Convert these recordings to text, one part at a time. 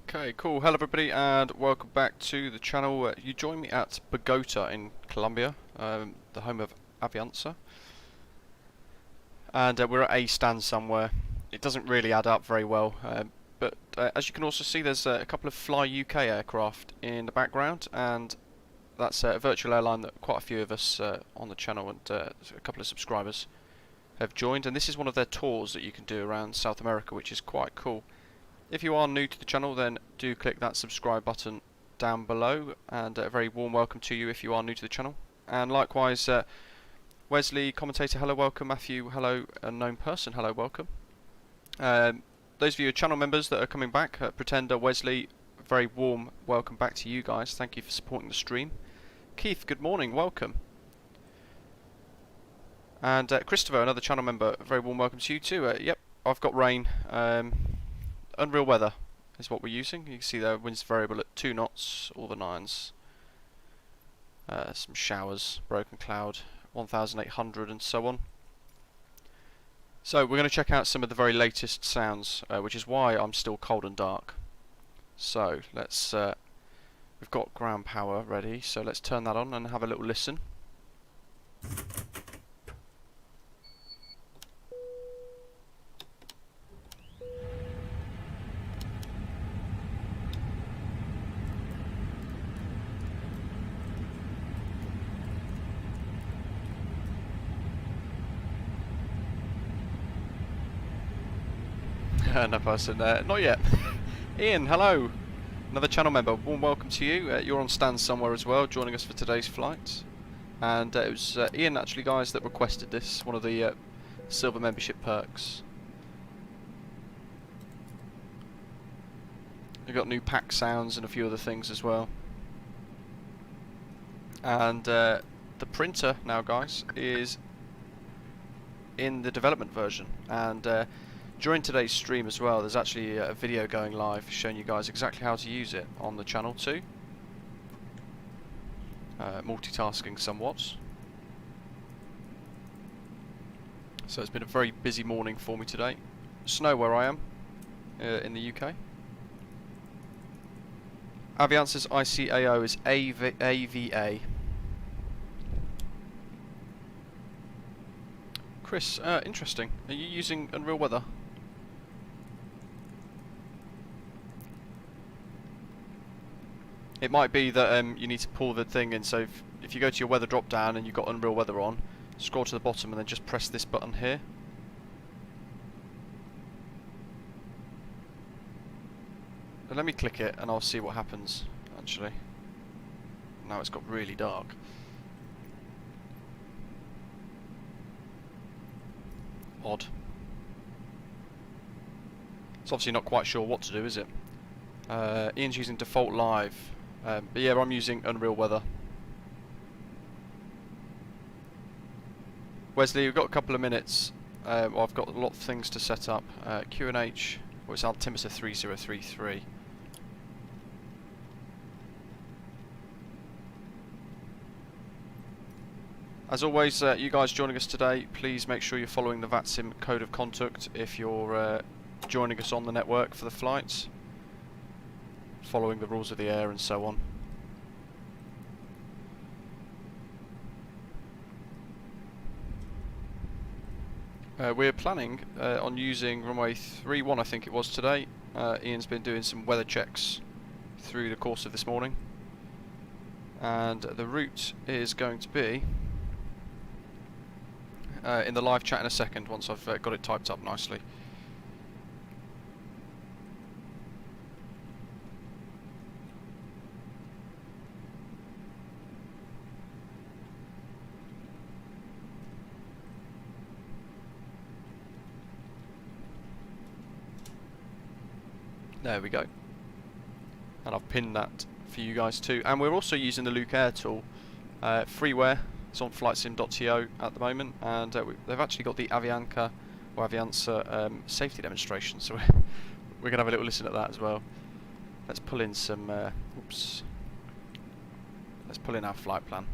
Okay, cool. Hello everybody and welcome back to the channel. You join me at Bogota in Colombia, the home of Avianca. And we're at a stand somewhere. It doesn't really add up very well, but as you can also see there's a couple of Fly UK aircraft in the background, and that's a virtual airline that quite a few of us on the channel and a couple of subscribers have joined. And this is one of their tours that you can do around South America, which is quite cool. If you are new to the channel, then do click that subscribe button down below, and a very warm welcome to you if you are new to the channel. And likewise, Wesley, commentator, hello, welcome. Matthew, hello. Unknown person, hello, welcome. Those of you who are channel members that are coming back, Pretender, Wesley, very warm welcome back to you guys. Thank you for supporting the stream. Keith, good morning, welcome. And Christopher, another channel member, very warm welcome to you too. Yep, I've got rain. Unreal weather is what we're using. You can see the wind's variable at 2 knots, all the 9s. Some showers, broken cloud, 1800 and so on. So we're going to check out some of the very latest sounds, which is why I'm still cold and dark. So let's, we've got ground power ready, so let's turn that on and have a little listen. No person there, not yet. Ian, hello, another channel member, warm welcome to you. You're on stand somewhere as well, joining us for today's flight. And it was Ian actually, guys, that requested this, one of the silver membership perks. We've got new pack sounds and a few other things as well. And the printer now, guys, is in the development version, and during today's stream as well, there's actually a video going live showing you guys exactly how to use it on the channel too. Multitasking somewhat. So it's been a very busy morning for me today. Snow where I am, in the UK. Avianca's ICAO is AVA. Chris, interesting. Are you using Unreal Weather? It might be that you need to pull the thing in, so if you go to your weather drop down and you've got Unreal Weather on, scroll to the bottom and then just press this button here. But let me click it and I'll see what happens, actually. Now it's got really dark. Odd. It's obviously not quite sure what to do, is it? Ian's using default live. But yeah, I'm using Unreal Weather. Wesley, we've got a couple of minutes. I've got a lot of things to set up. QNH, well, it's Altimeter 3033. As always, you guys joining us today, please make sure you're following the VATSIM code of conduct if you're joining us on the network for the flights. Following the rules of the air and so on. We're planning on using runway 31, I think it was today. Ian's been doing some weather checks through the course of this morning. And the route is going to be in the live chat in a second, once I've got it typed up nicely. There we go. And I've pinned that for you guys too. And we're also using the Luke Air tool, freeware. It's on flightsim.to at the moment, and they've actually got the Avianca safety demonstration. So we're gonna have a little listen at that as well. Let's pull in some. Oops. Let's pull in our flight plan.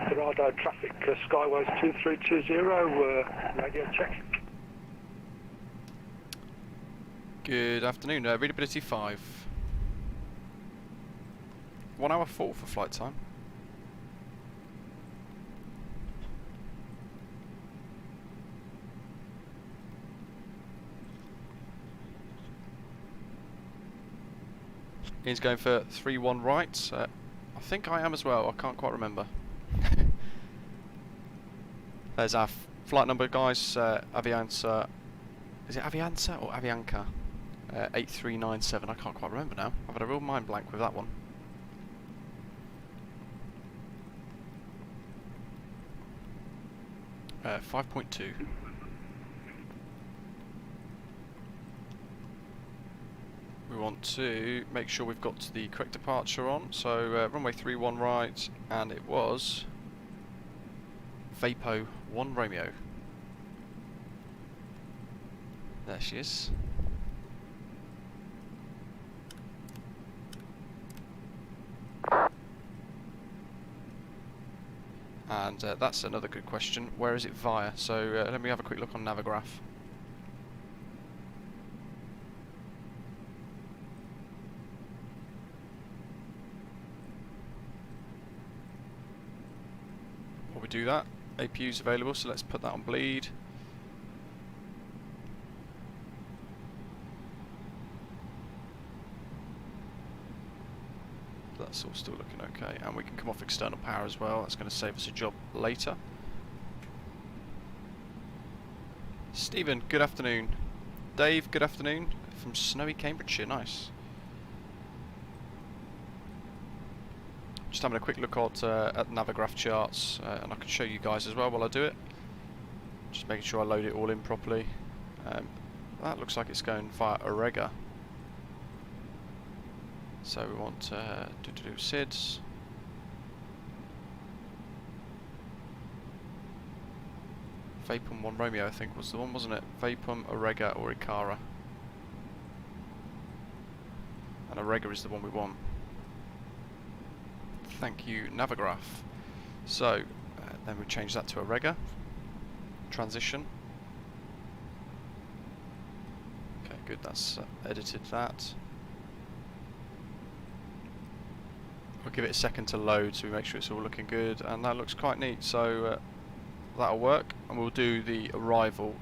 Dorado traffic, Skyways 2320, radio check. Good afternoon, readability 5. 1 hour 4 for flight time. Ian's going for 3-1 right. I think I am as well, I can't quite remember. There's our flight number, guys. Avianca. Is it Avianca or Avianca? 8397. I can't quite remember now. I've had a real mind blank with that one. Uh, 5.2. We want to make sure we've got the correct departure on. So runway 31 right, and it was VAPO 1 Romeo. There she is. And that's another good question. Where is it via? So let me have a quick look on Navigraph. While we do that, APU's available, so let's put that on bleed. That's all still looking okay, and we can come off external power as well. That's going to save us a job later. Stephen, good afternoon. Dave, good afternoon. From snowy Cambridgeshire, nice. Just having a quick look at Navigraph charts, and I can show you guys as well while I do it. Just making sure I load it all in properly. That looks like it's going via Orega. So we want to do SIDS. Vapum 1 Romeo, I think, was the one, wasn't it? Vapum, Orega, or Icara. And Orega is the one we want. Thank you, Navigraph. So then we change that to Orega. Transition. Okay, good. That's edited that. We'll give it a second to load so we make sure it's all looking good, and that looks quite neat, so that'll work, and we'll do the arrival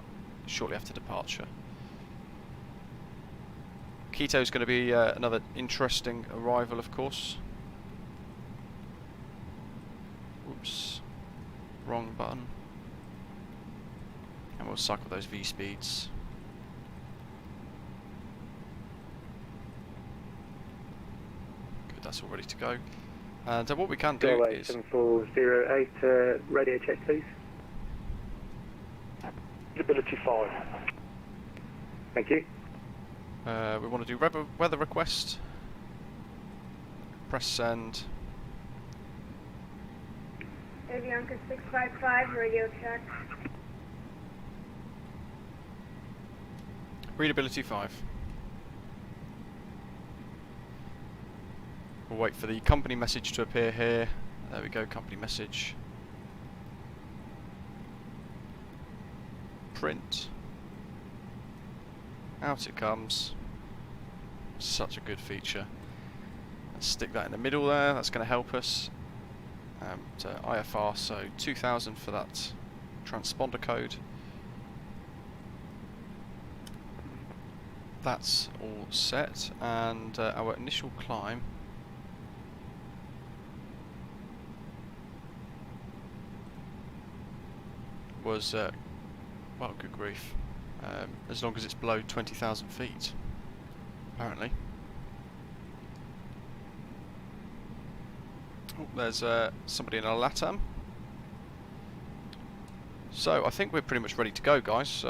shortly after departure. Quito is going to be another interesting arrival, of course. Oops, wrong button. And we'll cycle those V speeds. That's all ready to go. And what we can do is 7408, radio check please. Ability 5. Thank you. we want to do weather request. Press send. Avianca 655, radio check. Readability 5. We'll wait for the company message to appear here. There we go, company message. Print. Out it comes. Such a good feature. Let's stick that in the middle there, that's going to help us. To IFR, so 2000 for that transponder code. That's all set, and our initial climb was, well, good grief, as long as it's below 20,000 feet, apparently. Oh, there's somebody in our LATAM. So I think we're pretty much ready to go, guys.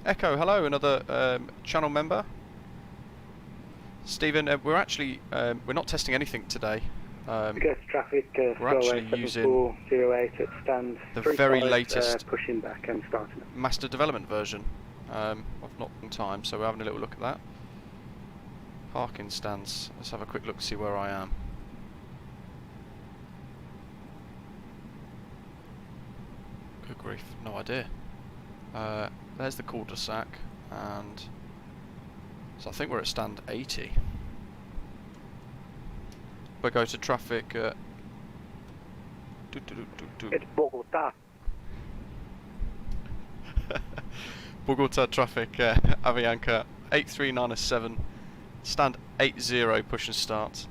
Echo, hello, another channel member. Stephen, we're actually we're not testing anything today. Traffic, we're actually using 7408 at stand the very latest pushing back and starting up. master development version of not long time, so we're having a little look at that. Parking stands. Let's have a quick look, see where I am. Good grief, no idea. There's the cul-de-sac, and So I think we're at stand 80. Bogota traffic. It's Bogota. Bogota traffic, Avianca A32NX, stand 80, push and start.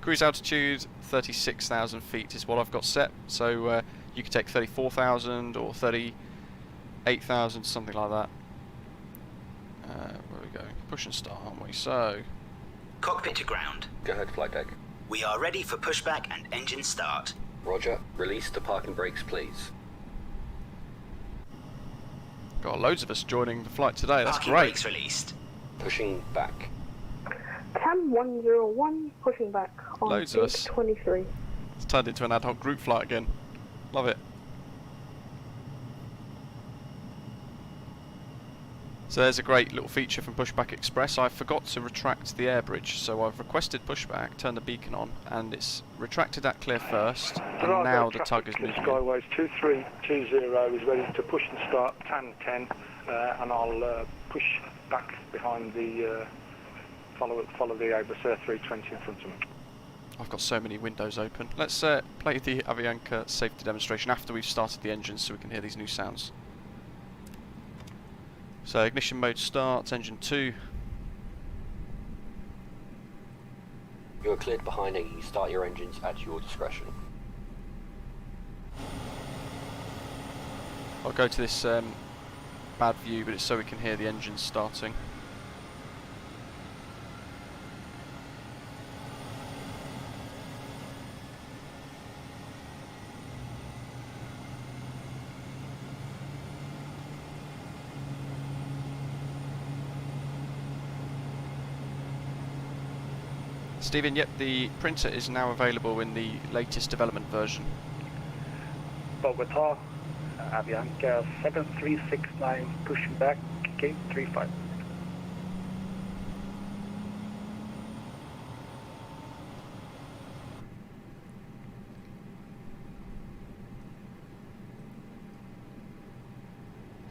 Cruise altitude 36,000 feet is what I've got set, so you could take 34,000 or 38,000, something like that. Where are we going? Push and start, aren't we? So, cockpit to ground. Go ahead, flight deck. We are ready for pushback and engine start. Roger. Release the parking brakes, please. got loads of us joining the flight today, that's Parking great. brakes released. Pushing back. Cam 101, pushing back on Loads of us. 23. It's turned into an ad hoc group flight again. Love it. So there's a great little feature from Pushback Express. I forgot to retract the air bridge, so I've requested pushback, turned the beacon on, and it's retracted that clear first, and now the tug is moving. Skyways 2320 is ready to push and start, TAN 10, and I'll push back behind the, follow the Airbus A320 in front of me. I've got so many windows open. Let's play the Avianca safety demonstration after we've started the engines so we can hear these new sounds. So ignition mode starts, engine 2. You are cleared behind and you start your engines at your discretion. I'll go to this bad view, but it's so we can hear the engines starting. Stephen, yep, the printer is now available in the latest development version. Bogota, Avianca 7369, pushing back, gate 35.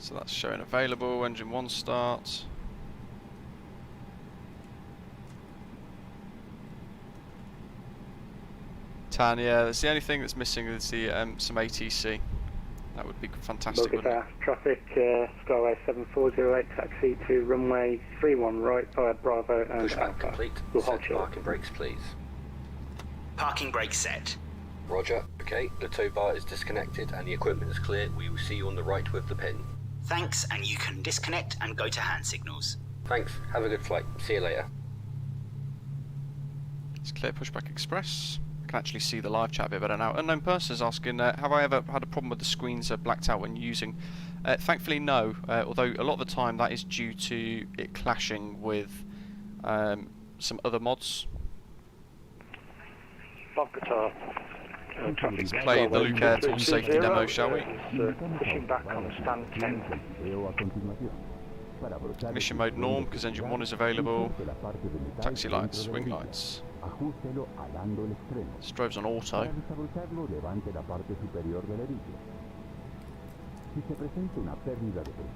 So that's showing available, engine 1 starts. TAN, yeah, that's the only thing that's missing is the some ATC. That would be fantastic, wouldn't it? Bogota, traffic, Skyway 7408, taxi to runway 31 right via Bravo and Pushback Alpha. complete. We'll Set hold you. parking brakes, please. Parking brakes set. Roger. Okay, the tow bar is disconnected and the equipment is clear. We will see you on the right with the pin. Thanks, and you can disconnect and go to hand signals. Thanks. Have a good flight. See you later. It's clear, Pushback Express. I can actually see the live chat a bit better now. Unknown person is asking, have I ever had a problem with the screens blacked out when using? Thankfully no, although a lot of the time that is due to it clashing with some other mods. Bogota, traffic. Let's play the Luke Air Tool safety demo, shall we? Pushing back on stand 10. Mission mode norm, because engine 1 is available. Taxi lights, swing lights. Strobes on auto.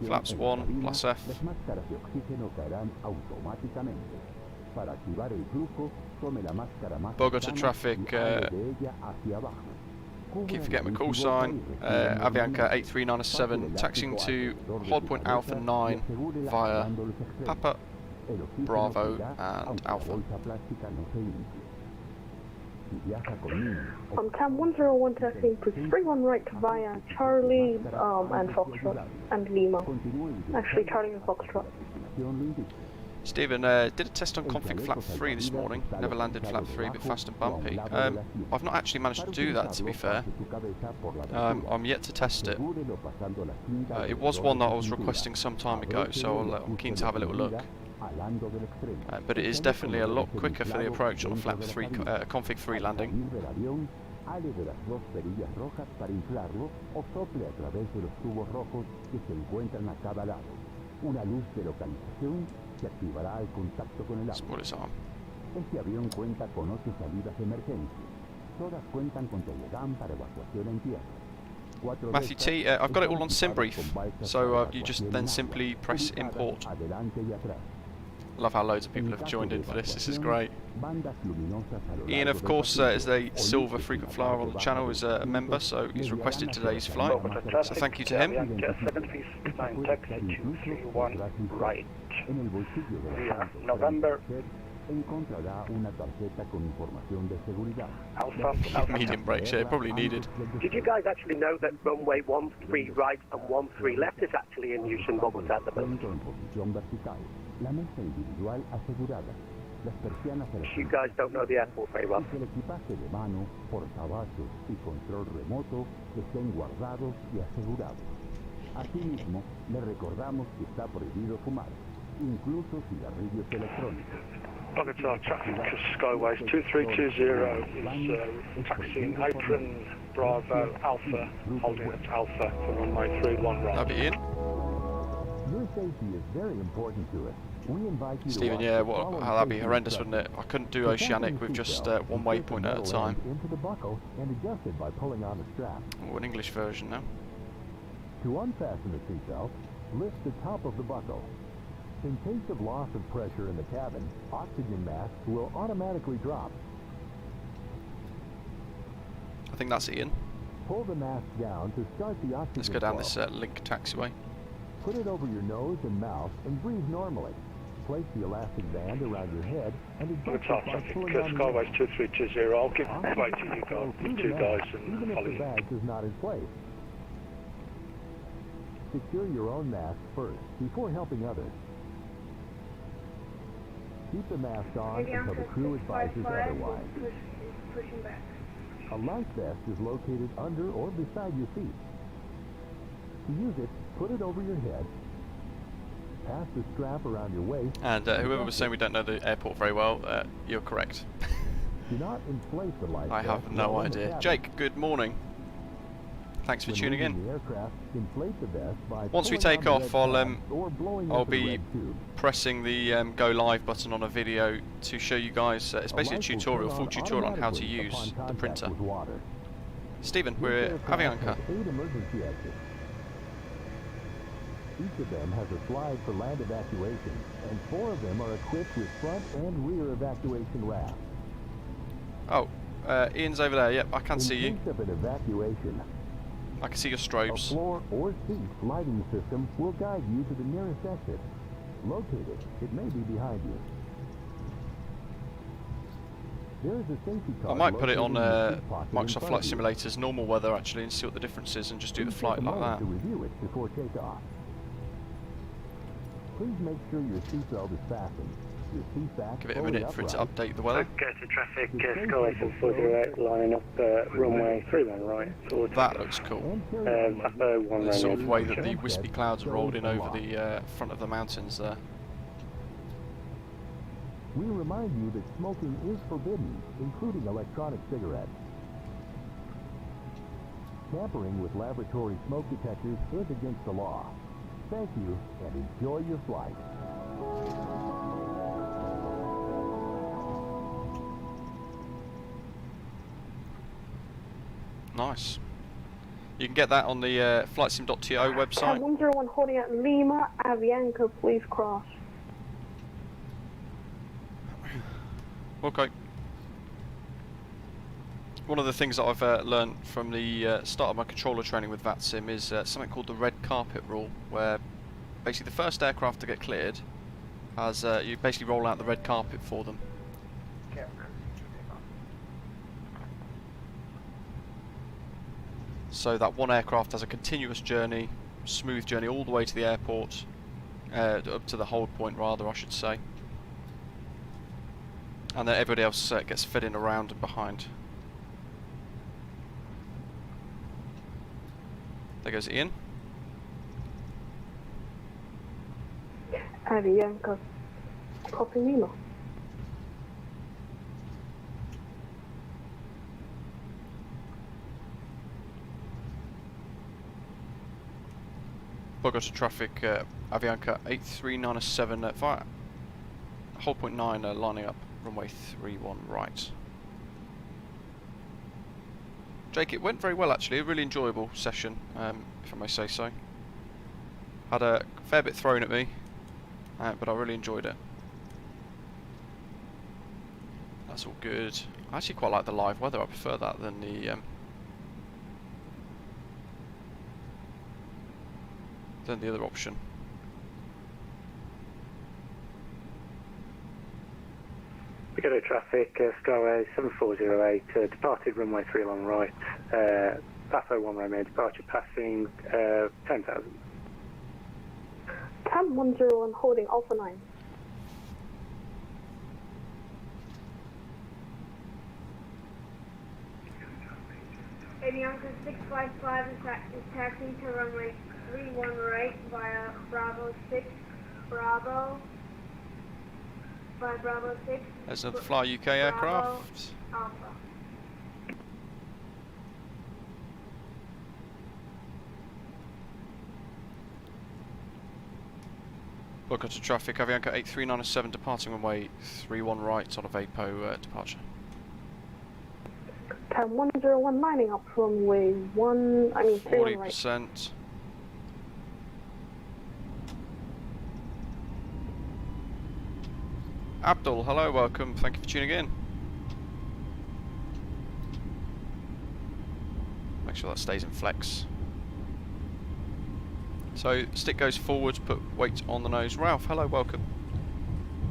Flaps 1, plus F. Bogota traffic, keep forgetting my call sign. Avianca A32NX, taxiing to hold point Alpha 9 via Papa, Bravo and Alpha. Cam 101 taxiing to spring on right via Charlie and Foxtrot and Lima. Actually, Charlie and Foxtrot. Stephen, did a test on config flap 3 this morning. Never landed flap 3, a bit fast and bumpy. I've not actually managed to do that, to be fair. I'm yet to test it. It was one that I was requesting some time ago, so I'm keen to have a little look. But it is definitely a lot quicker for the approach on a flap 3 config 3 landing. Let's put this on. Este avión cuenta con 8 salidas de emergencia. Todas cuentan con tobogán para evacuación en tierra. Matthew T, I've got it all on SimBrief, so you just then simply press import. Love how loads of people have joined in for this, this is great. Ian, of course, is a silver frequent flyer on the channel, is a member, so he's requested today's flight, so thank you to him. 739 taxi 231 right. We have November Alpha. Medium brakes, yeah, probably needed. Did you guys actually know that runway 13 right and 13 left is actually in use in Bogota at the moment? You guys don't know the airport very well. Asimismo, le recordamos que está prohibido fumar, incluso cigarrillos electrónicos. Bogota traffic to Skyways 2320 is taxiing Apron Bravo Alpha, holding at Alpha for runway 31 right. That'll be Ian. Your safety is very important to us. We invite you Stephen, to yeah, that'd be horrendous, wouldn't it? I couldn't do Oceanic with just one waypoint at a time. Into the buckle and adjust it by pulling on the strap. Oh, an English version now. To unfasten the seatbelt, lift the top of the buckle. In case of loss of pressure in the cabin, oxygen masks will automatically drop. I think that's Ian. Pull the mask down to start the oxygen Let's go down flow. this link taxiway. Put it over your nose and mouth and breathe normally. Place the elastic band around your head and adjust Bogota it by traffic pulling to on the Skyways 2320. I'll give Oxygen way to you will guys, through the two guys, mask, and even if follow the you. badge is not in place. Secure your own mask first before helping others. Keep the mask on until the crew advises otherwise. Pushing back. A life vest is located under or beside your feet. To use it, put it over your head. Pass the strap around your waist. And whoever was saying we don't know the airport very well, you're correct. Do not inflate the life I vest have no while in the idea. cabin. Jake, good morning. Thanks for When tuning leaving in. the aircraft, inflate the vest by Once we pulling take on the off, red I'll tab or blowing I'll into the be red tube. pressing the go live button on a video to show you guys. It's basically a light will tutorial, turn full on tutorial on how to automatically use upon the contact printer. with water. Stephen, This we're aircraft Avianca. has 8 emergency exits. Each of them has a slide for land evacuation, and 4 of them are equipped with front and rear evacuation rafts. Oh, Ian's over there. Yep, I can see you. In case of an evacuation, I can see your a strobes. floor or seat lighting system will guide you to the nearest exit. Locate it. It may be behind you. There is a safety I card might put it on located in the seat pocket in Microsoft front Flight of you. Simulator's normal weather actually and see what the difference is and just do the Please flight take a like moment that. to review it before takeoff. Please make sure your seatbelt is fastened. Your seat back Give it a fully minute for it to upright. update the weather. to traffic, Skyways 408 lining up runway 31 right. That looks cool. And carry on like The sort of way that the wispy clouds are rolled in over the front of the mountains there. We remind you that smoking is forbidden, including electronic cigarettes. Tampering with laboratory smoke detectors is against the law. Thank you, and enjoy your flight. Nice. You can get that on the flightsim.to website. Cab 101 holding at Lima, Avianca, please cross. Okay. One of the things that I've learned from the start of my controller training with VATSIM is something called the red carpet rule, where basically the first aircraft to get cleared has you basically roll out the red carpet for them. So that one aircraft has a continuous journey, smooth journey all the way to the airport, up to the hold point rather I should say. And then everybody else gets fed in around and behind. There goes Ian. Avianca, copy Lima. Bogota traffic, Avianca 83907 via hold point 9 lining up runway 31 right. Jake, it went very well actually, a really enjoyable session, if I may say so. Had a fair bit thrown at me, but I really enjoyed it. That's all good. I actually quite like the live weather, I prefer that than the other option. Bogota traffic, Skyway 7408, departed runway 31 right, Paso 1 Romeo, departure passing 10,000. Cam 101 holding Alpha 9. Avianca 655 is taxiing to runway 31 right via Bravo 6, Bravo, by Bravo 6. There's another Fly UK aircraft. Alpha. Bogota traffic, Avianca A32NX departing runway 31 right on a VAPO departure. Cam 101 lining up runway 31 right. 40%. Abdul, hello, welcome, thank you for tuning in. Make sure that stays in flex. So, stick goes forward, put weight on the nose. Ralph, hello, welcome.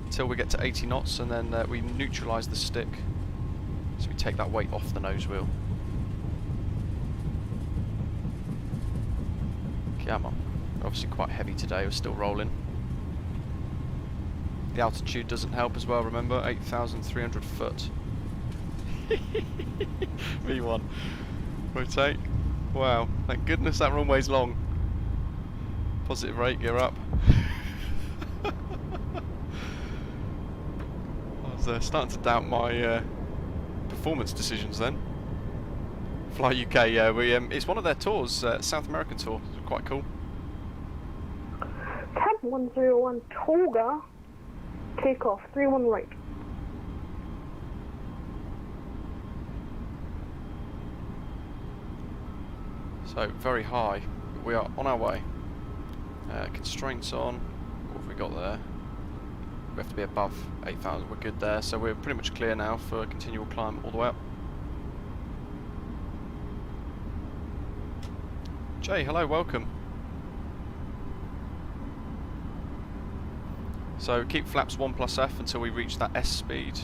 Until we get to 80 knots and then we neutralise the stick. So we take that weight off the nose wheel. Come on. Obviously quite heavy today, we're still rolling. The altitude doesn't help as well, remember, 8,300 foot. V1. Rotate. Wow, thank goodness that runway's long. Positive rate, gear up. I was starting to doubt my performance decisions then. Fly UK, yeah, it's one of their tours, South American tour, it's quite cool. Cam 101 Toga, takeoff 31 right. So, very high, we are on our way. Constraints on, what have we got there? We have to be above 8,000, we're good there, so we're pretty much clear now for a continual climb all the way up. Jay, hello, welcome. So keep flaps 1 plus F until we reach that S speed.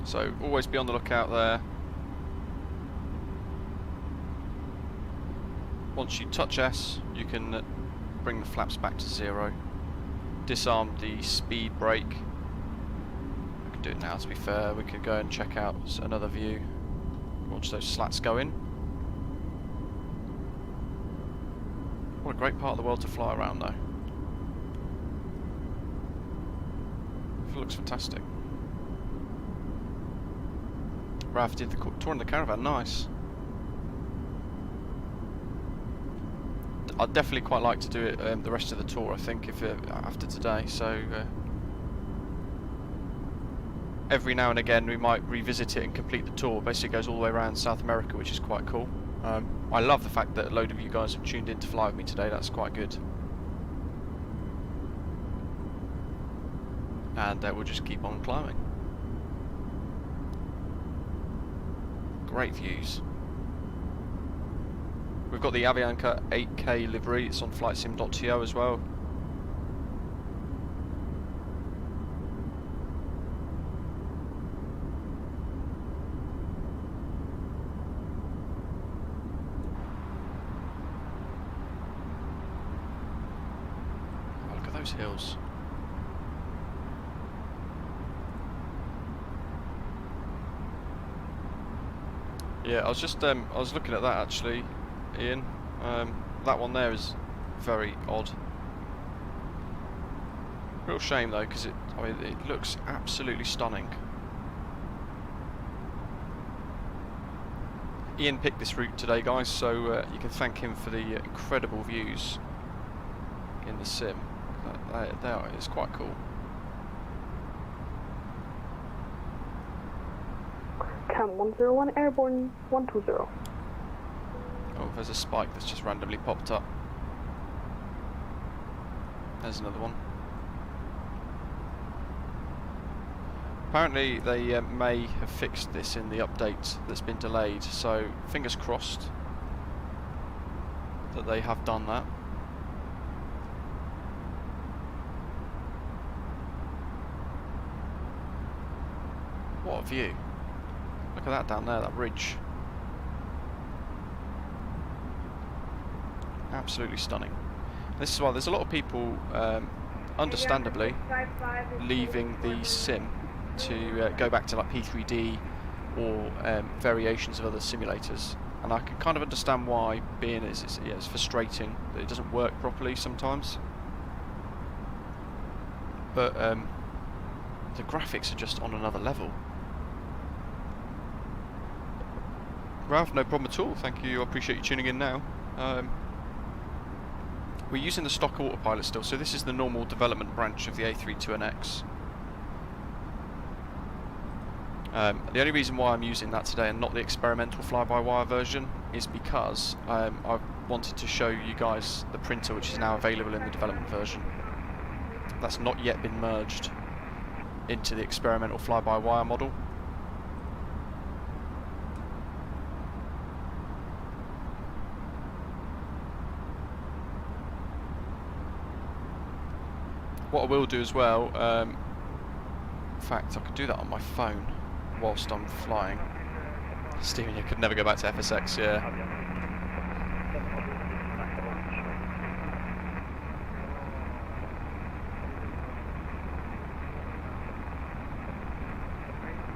So always be on the lookout there. Once you touch S, you can bring the flaps back to 0. Disarm the speed brake. We can do it now, to be fair. We could go and check out another view. Watch those slats go in. What a great part of the world to fly around though. It looks fantastic. Ralph did the tour in the caravan, nice. I'd definitely quite like to do it the rest of the tour, I think, if after today. So every now and again we might revisit it and complete the tour. Basically, it goes all the way around South America, which is quite cool. I love the fact that a load of you guys have tuned in to fly with me today. That's quite good. And we'll just keep on climbing. Great views. We've got the Avianca 8K livery, it's on flightsim.to as well. Oh, look at those hills. Yeah, I was just I was looking at that actually, Ian. That one there is very odd. Real shame though, because it looks absolutely stunning. Ian picked this route today, guys, so you can thank him for the incredible views. in the sim. It's quite cool. Cam 101 Airborne 120. Oh, there's a spike that's just randomly popped up. There's another one. Apparently they may have fixed this in the update that's been delayed, so fingers crossed that they have done that. What a view. Look at that down there, that ridge. Absolutely stunning. This is why there's a lot of people, understandably, leaving the sim to go back to like P3D or variations of other simulators. And I can kind of understand why, being it's frustrating that it doesn't work properly sometimes. But the graphics are just on another level. Ralph, no problem at all, thank you, I appreciate you tuning in now. We're using the stock autopilot still, so this is the normal development branch of the A32NX. The only reason why I'm using that today and not the experimental fly-by-wire version is because I wanted to show you guys the printer which is now available in the development version. That's not yet been merged into the experimental fly-by-wire model. What I will do as well, in fact I could do that on my phone whilst I'm flying. Stephen, you could never go back to FSX, yeah.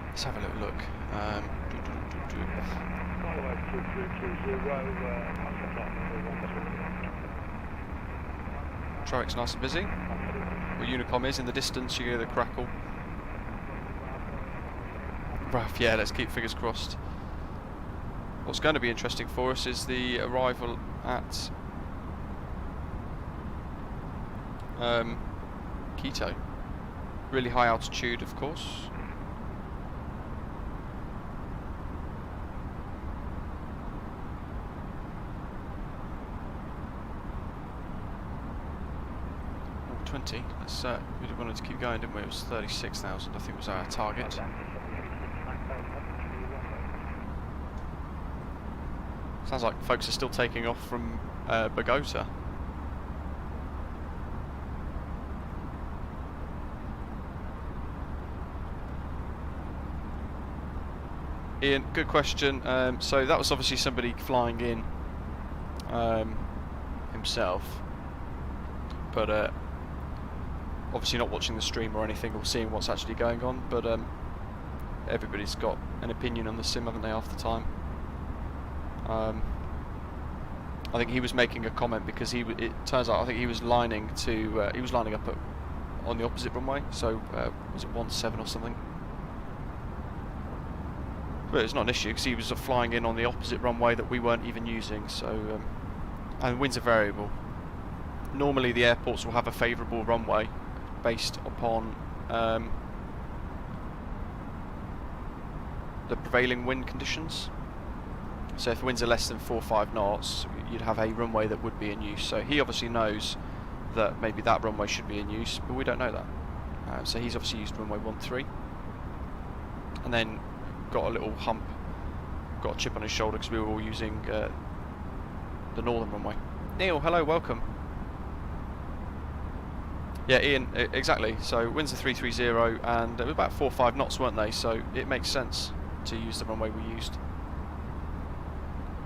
Let's have a little look. Traffic's nice and busy. Where Unicom is in the distance, you hear the crackle. Rough, yeah, let's keep fingers crossed. What's going to be interesting for us is the arrival at Quito. Really high altitude, of course. Oh, 20. Let's, we wanted to keep going, didn't we? It was 36,000, I think was our target. Sounds like folks are still taking off from Bogota. Ian, good question. So that was obviously somebody flying in himself, but obviously not watching the stream or anything or seeing what's actually going on. But everybody's got an opinion on the sim, haven't they, half the time? I think he was making a comment because it turns out I think he was lining to he was lining up on the opposite runway. So was it 17 or something? But it's not an issue because he was flying in on the opposite runway that we weren't even using. So and winds are variable. Normally the airports will have a favourable runway based upon the prevailing wind conditions. So if the winds are less than 4 or 5 knots, you'd have a runway that would be in use. So he obviously knows that maybe that runway should be in use, but we don't know that. So he's obviously used runway 13, and then got a little hump, got a chip on his shoulder because we were all using the northern runway. Neil, hello, welcome. Yeah, Ian, exactly. So winds are 330, and it was about 4 or 5 knots, weren't they? So it makes sense to use the runway we used.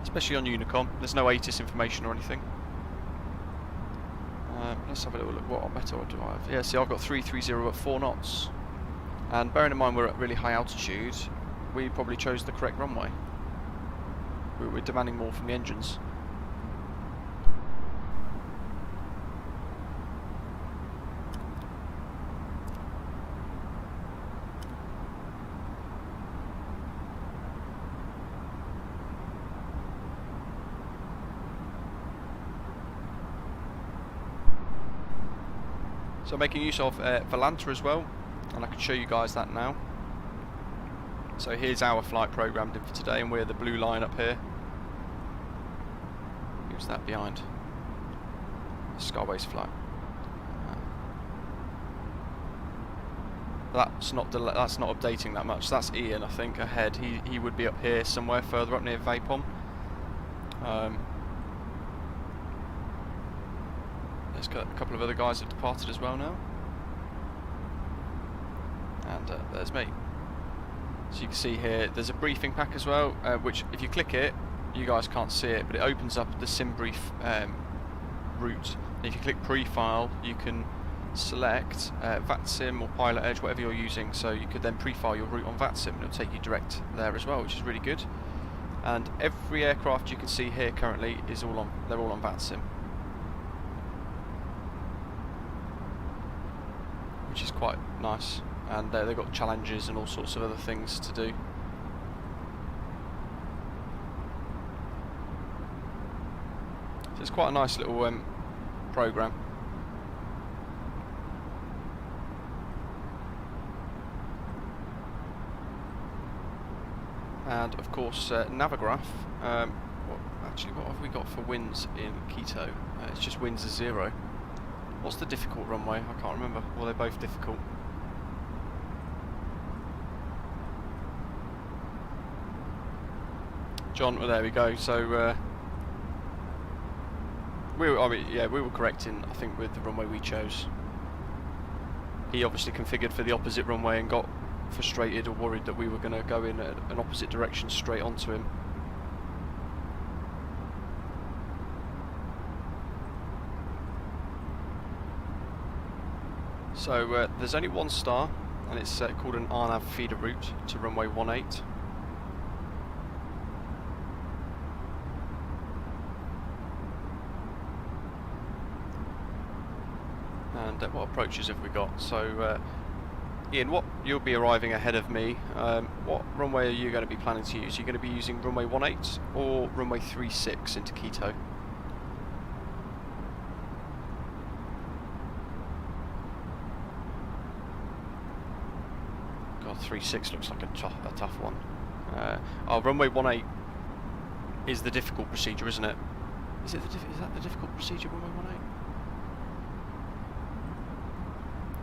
Especially on Unicom, there's no ATIS information or anything. Let's have a little look. What metal do I have? Yeah, see, I've got 330 at 4 knots. And bearing in mind we're at really high altitude, we probably chose the correct runway. We're demanding more from the engines. So making use of Volanta as well, and I can show you guys that now. So here's our flight programmed in for today, and we're the blue line up here. Who's that behind? Skyways flight. That's not updating that much. That's Ian, I think, ahead. He would be up here somewhere further up near Vapom. There's got a couple of other guys that departed as well now. And there's me. So you can see here, there's a briefing pack as well, which if you click it, you guys can't see it, but it opens up the SimBrief route. And if you click pre-file, you can select VATSIM or Pilot Edge, whatever you're using, so you could then pre-file your route on VATSIM and it'll take you direct there as well, which is really good. And every aircraft you can see here currently is they're all on VATSIM, which is quite nice. And they've got challenges and all sorts of other things to do. So it's quite a nice little program. And of course Navigraph. Actually, what have we got for winds in Quito? It's just winds are 0. What's the difficult runway? I can't remember. Well, they're both difficult. John, well, there we go. So we were correct in, I think, with the runway we chose. He obviously configured for the opposite runway and got frustrated or worried that we were going to go in an opposite direction straight onto him. So there's only one star, and it's called an RNAV feeder route to runway 18. And what approaches have we got? So Ian, you'll be arriving ahead of me. What runway are you going to be planning to use? Are you going to be using runway 18 or runway 36 into Quito? God, 36 looks like a tough one. Runway 18 is the difficult procedure, isn't it? Is that the difficult procedure, runway 18?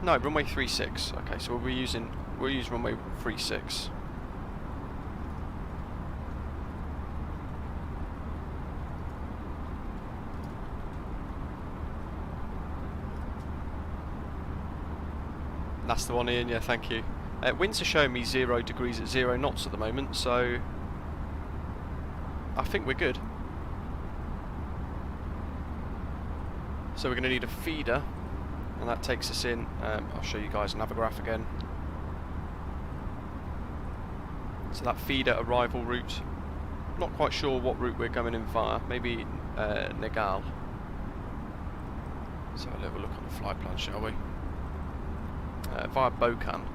No, runway 36. Okay, so we'll use runway 36. That's the one, Ian. Yeah, thank you. Winds are showing me 0 degrees at 0 knots at the moment, so I think we're good. So we're going to need a feeder. And that takes us in, I'll show you guys Navigraph again. So that feeder arrival route, not quite sure what route we're going in via, maybe Negal. So a little look on the flight plan, shall we? Via Bocan.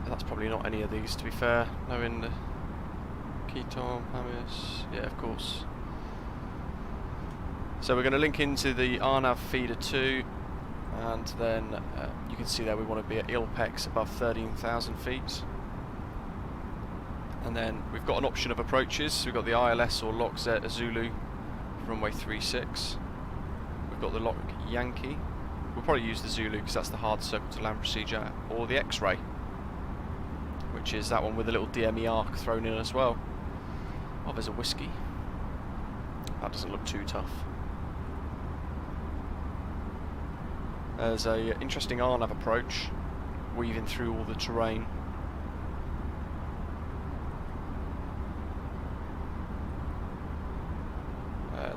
That's probably not any of these, to be fair, knowing the Quito, Pamis, yeah, of course. So we're going to link into the RNAV feeder 2, and then you can see there we want to be at ILPEX above 13,000 feet. And then we've got an option of approaches. We've got the ILS or LOC Z Zulu, runway 36. We've got the LOC Yankee. We'll probably use the Zulu because that's the hard circle to land procedure, or the X-ray, which is that one with a little DME arc thrown in as well. Oh, there's a whiskey. That doesn't look too tough. There's a interesting RNAV approach, weaving through all the terrain.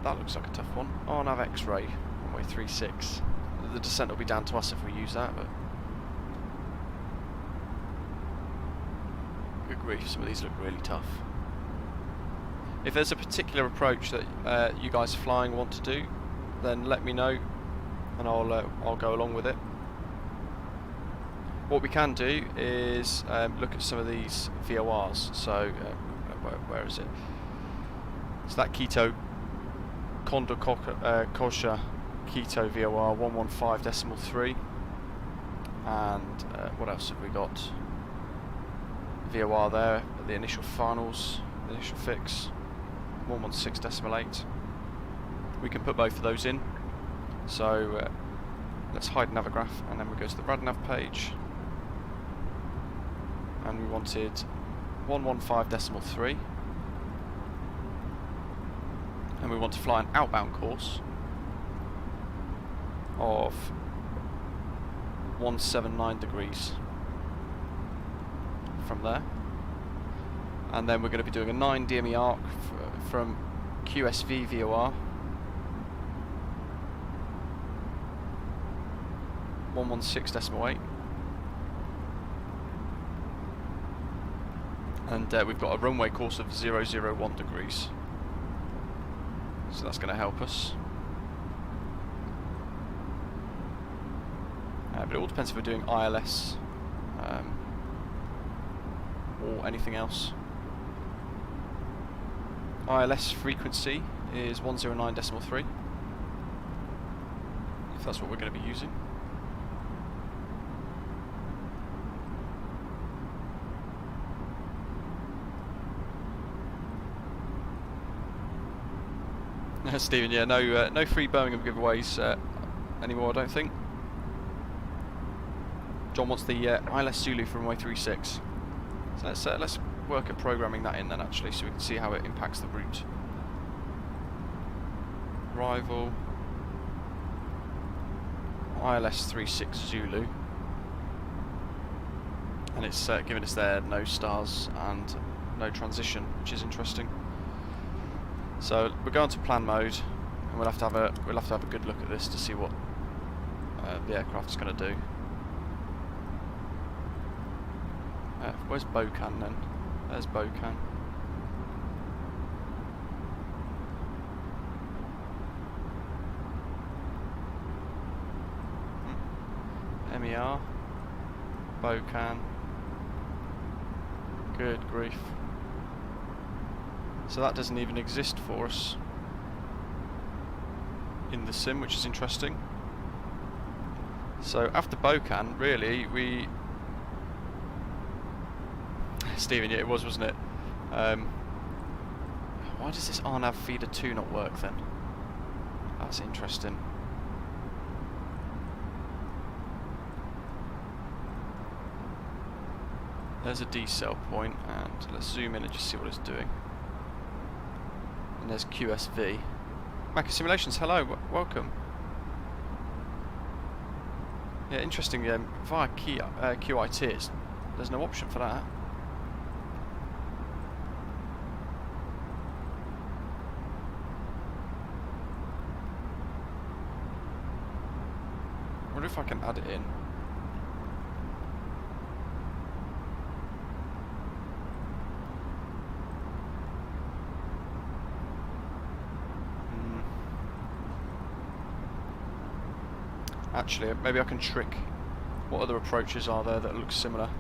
That looks like a tough one. RNAV X-ray, runway 36. The descent will be down to us if we use that, but good grief, some of these look really tough. If there's a particular approach that you guys flying want to do, then let me know, and I'll go along with it. What we can do is look at some of these VORs. So where is it? It's that Quito Condor Cocha Quito VOR 115.3, and what else have we got? VOR there at the initial finals, the initial fix, 116.8. We can put both of those in. So let's hide Navigraph, and then we go to the RadNav page, and we wanted 115.3, and we want to fly an outbound course of 179 degrees from there, and then we're going to be doing a 9 DME arc from QSV VOR 116.8, and we've got a runway course of 001 degrees, so that's going to help us. But it all depends if we're doing ILS or anything else. ILS frequency is 109.3, if that's what we're going to be using. Stephen, yeah, no free Birmingham giveaways anymore, I don't think. John wants the ILS Zulu from runway 36. So let's work at programming that in then, actually, so we can see how it impacts the route. Arrival ILS 36 Zulu, and it's giving us there no stars and no transition, which is interesting. So we're going to plan mode, and we'll have to have a good look at this to see what the aircraft's going to do. Where's Bocan then? There's Bocan. MER, Bocan. Good grief. So that doesn't even exist for us in the sim, which is interesting. So after Bocan, really, we... Stephen, yeah, it was, wasn't it? Why does this RNAV feeder 2 not work then? That's interesting. There's a decel point, and let's zoom in and just see what it's doing. And there's QSV. Macca Simulations, hello, welcome. Yeah, interesting. Via QIT, there's no option for that. I wonder if I can add it in. Actually, maybe I can trick what other approaches are there that look similar.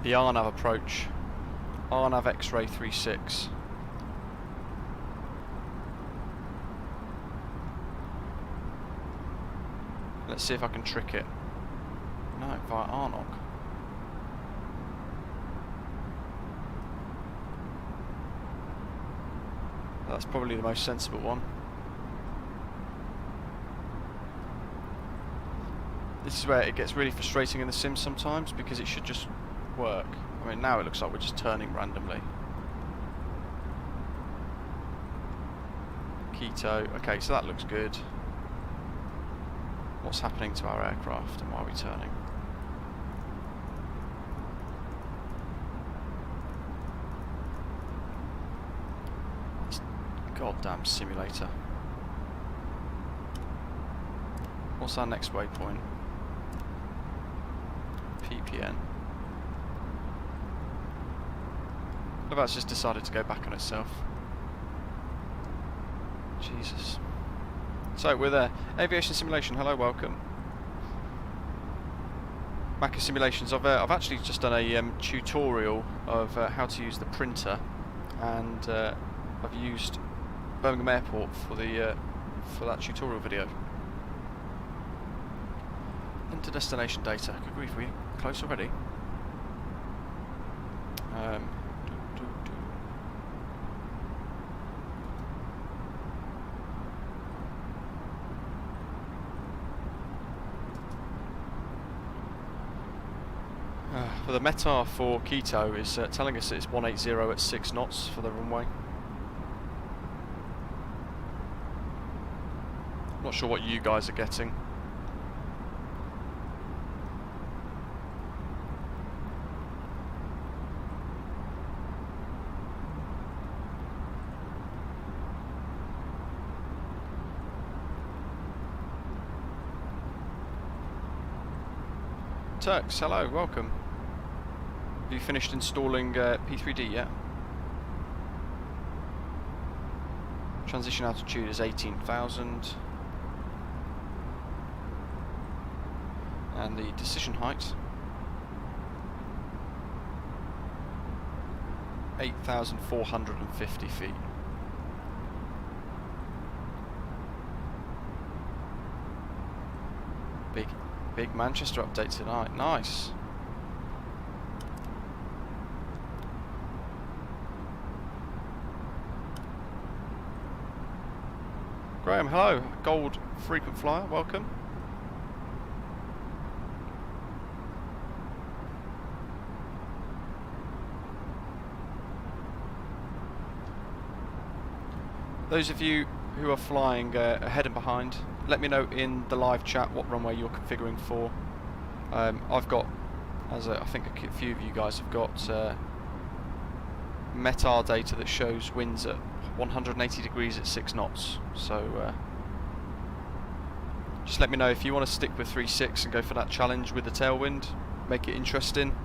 The RNAV approach, RNAV X-ray 36. Let's see if I can trick it. No, via RNOC. That's probably the most sensible one. This is where it gets really frustrating in the sim sometimes, because it should just work. I mean, now it looks like we're just turning randomly. Quito, okay, so that looks good. What's happening to our aircraft and why are we turning? This goddamn simulator. What's our next waypoint? PPN. Look, that's just decided to go back on itself. Jesus. So we're there. Aviation Simulation, hello, welcome. Macca Simulations. I've actually just done a tutorial of how to use the printer, and I've used Birmingham Airport for the for that tutorial video. Enter destination data. Good grief, we close already. For the METAR for Quito is telling us it's 180 at 6 knots for the runway. Not sure what you guys are getting. Turks, hello, welcome. Have you finished installing P3D yet? Transition altitude is 18,000. And the decision height 8,450 feet. Big Manchester update tonight. Nice. Graham, hello. Gold frequent flyer, welcome. Those of you who are flying ahead and behind, let me know in the live chat what runway you're configuring for. I've got, as I think a few of you guys have got, METAR data that shows winds at 180 degrees at 6 knots. So just let me know if you want to stick with 3.6 and go for that challenge with the tailwind, make it interesting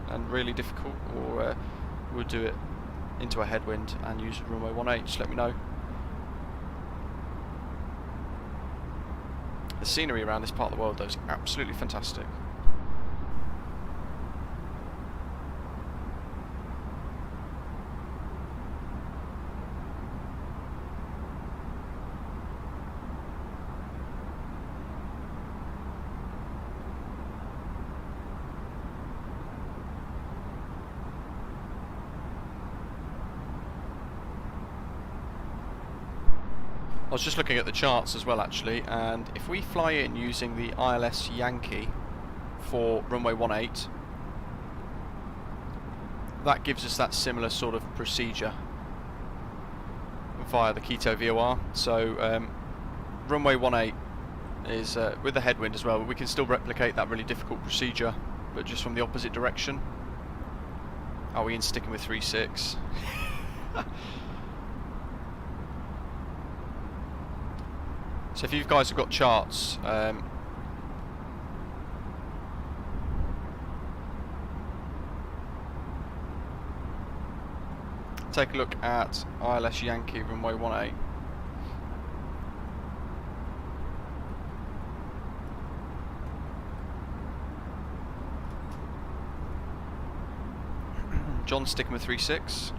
and really difficult, or we'll do it into a headwind and use runway 18. Just let me know. The scenery around this part of the world though is absolutely fantastic. I was just looking at the charts as well actually, and if we fly in using the ILS Yankee for runway 18, that gives us that similar sort of procedure via the Quito VOR. So runway 18 is with the headwind as well, but we can still replicate that really difficult procedure, but just from the opposite direction. Are we in sticking with 3.6? So if you guys have got charts, take a look at ILS Yankee runway 18. John's sticking with 3.6.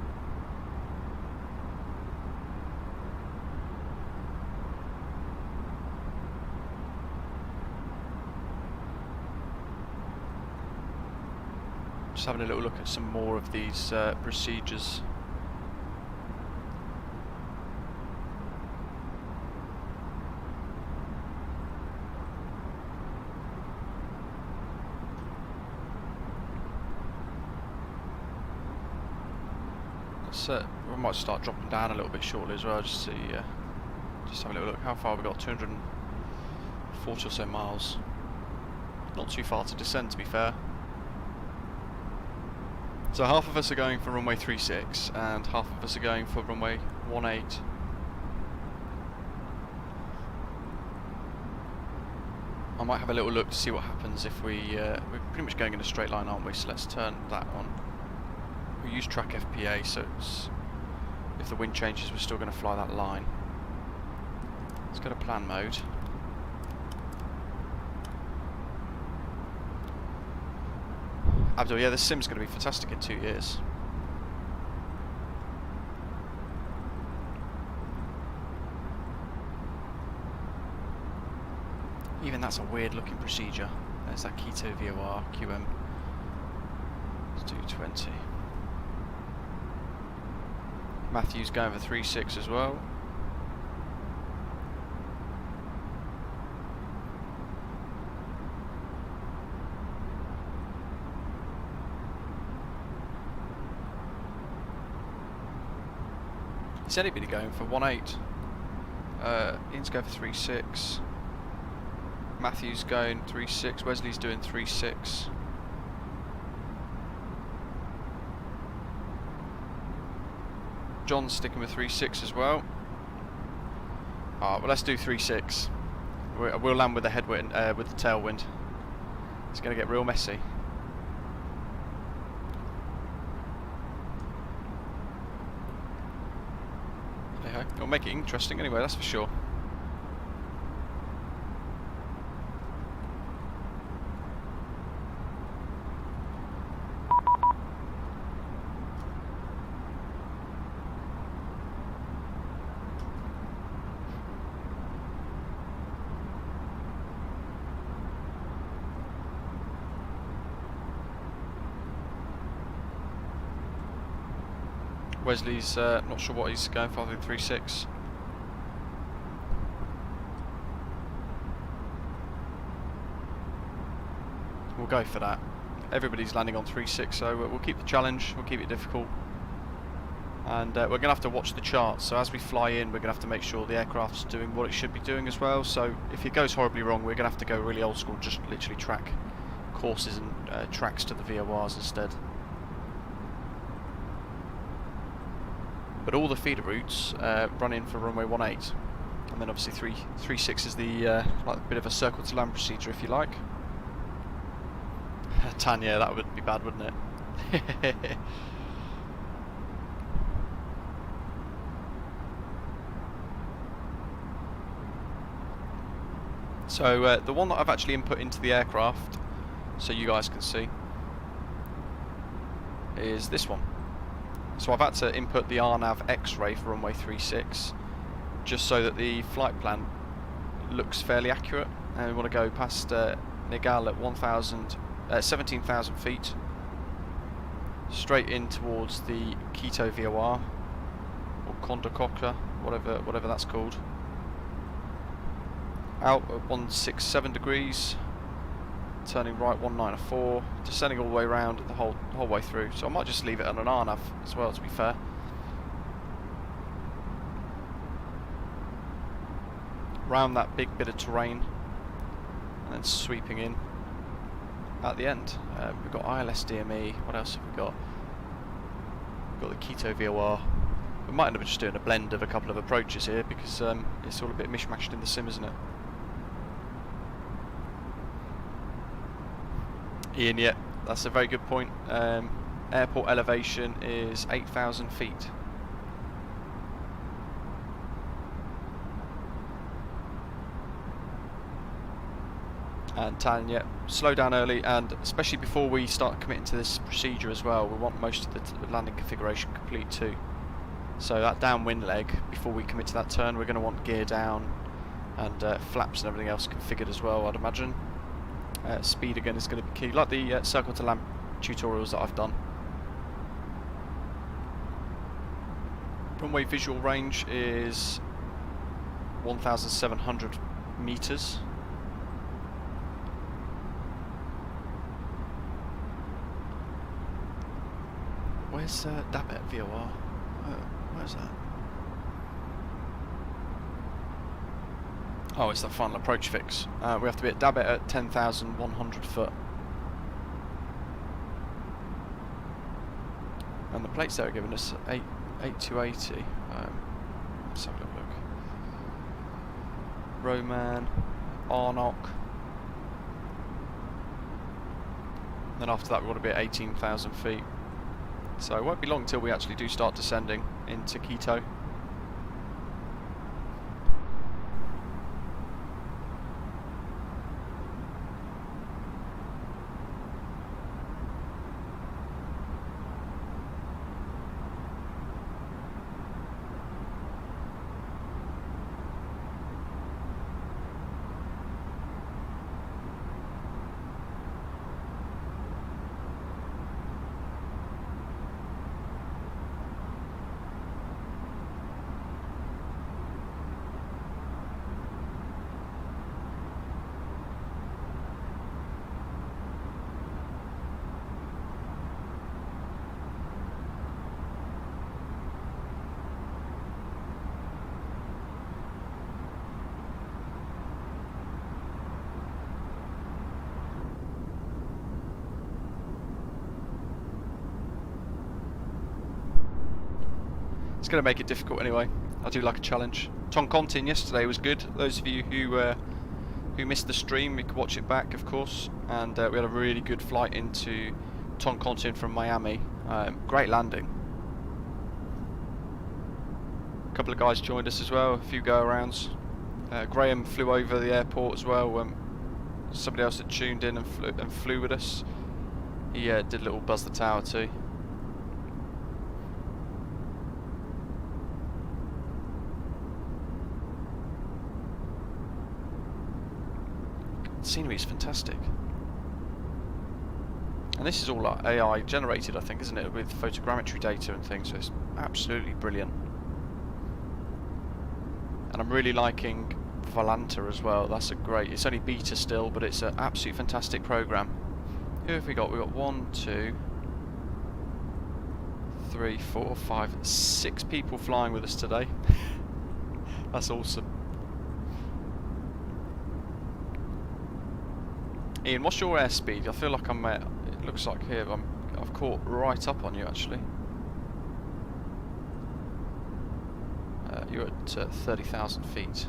Just having a little look at some more of these procedures. We might start dropping down a little bit shortly as well, just see, just have a little look. How far have we got? 240 or so miles. Not too far to descend, to be fair. So half of us are going for runway 36 and half of us are going for runway 18. I might have a little look to see what happens if we're pretty much going in a straight line, aren't we? So let's turn that on. We use track FPA, so it's, if the wind changes we're still going to fly that line. Let's go to plan mode. Abdul, yeah, this sim's going to be fantastic in 2 years. that's a weird looking procedure. There's that Quito VOR QM 220. Matthew's going for 3.6 as well. Is anybody going for 1.8? Ian's going for 3.6. Matthew's going 3.6. Wesley's doing 3.6. John's sticking with 3.6 as well. Alright, well let's do 3.6. We'll land with the headwind, with the tailwind. It's going to get real messy. It'll make it interesting anyway, that's for sure. Wesley's not sure what he's going for, I think 3.6. We'll go for that. Everybody's landing on 3.6, so we'll keep the challenge, we'll keep it difficult. And we're going to have to watch the charts, so as we fly in we're going to have to make sure the aircraft's doing what it should be doing as well. So if it goes horribly wrong, we're going to have to go really old school, just literally track courses and tracks to the VORs instead. But all the feeder routes run in for runway 18, and then obviously 3.6 is the like a bit of a circle to land procedure, if you like. Tanya, that would be bad, wouldn't it? So the one that I've actually input into the aircraft, so you guys can see, is this one. So I've had to input the RNAV X-ray for runway 36, just so that the flight plan looks fairly accurate. And we want to go past Negal at 17,000 feet, straight in towards the Quito VOR, or Condococa, whatever that's called. Out at 167 degrees. Turning right 194, descending all the way around the whole way through. So I might just leave it on an RNAV as well, to be fair. Round that big bit of terrain, and then sweeping in at the end. We've got ILS DME. What else have we got? We've got the Quito VOR. We might end up just doing a blend of a couple of approaches here, because it's all a bit mishmashed in the sim, isn't it? Ian, yeah, that's a very good point. Airport elevation is 8,000 feet. And Tanya, slow down early, and especially before we start committing to this procedure as well, we want most of the landing configuration complete too. So that downwind leg, before we commit to that turn, we're going to want gear down and flaps and everything else configured as well, I'd imagine. Speed again is going to be key, like the circle to land tutorials that I've done. Runway visual range is 1,700 meters. Where's Dabet VOR? Where's that? Oh, it's the final approach fix. We have to be at Dabet at 10,100 foot. And the plates there are giving us 8280. Let's have a look. Roman, Arnock. Then after that we want to be at 18,000 feet. So it won't be long until we actually do start descending into Quito. It's going to make it difficult anyway. I do like a challenge. Toncontin yesterday was good. Those of you who missed the stream, you can watch it back, of course. And we had a really good flight into Toncontin from Miami. Great landing. A couple of guys joined us as well, a few go-arounds. Graham flew over the airport as well. Somebody else that tuned in and flew with us. He did a little buzz the tower too. The scenery is fantastic. And this is all AI generated, I think, isn't it, with photogrammetry data and things, so it's absolutely brilliant. And I'm really liking Volanta as well. That's a great, it's only beta still, but it's an absolutely fantastic program. Who have we got? We've got 1, 2, 3, 4, 5, 6 people flying with us today. That's awesome. Ian, what's your airspeed? I feel like I'm it looks like here I've caught right up on you actually. You're at 30,000 feet.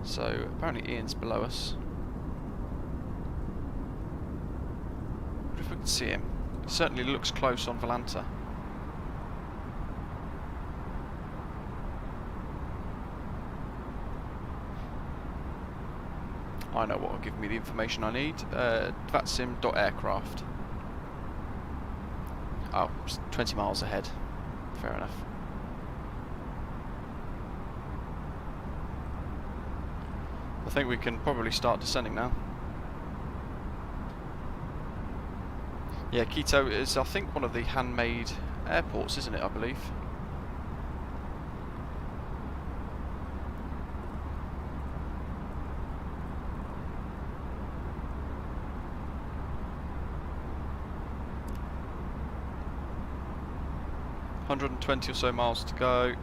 So apparently Ian's below us. What if we can see him? He certainly looks close on Volanta. I know what will give me the information I need. VATSIM.aircraft. Oh, it's 20 miles ahead. Fair enough. I think we can probably start descending now. Yeah, Quito is, I think, one of the handmade airports, isn't it, I believe? $120 or so miles to go.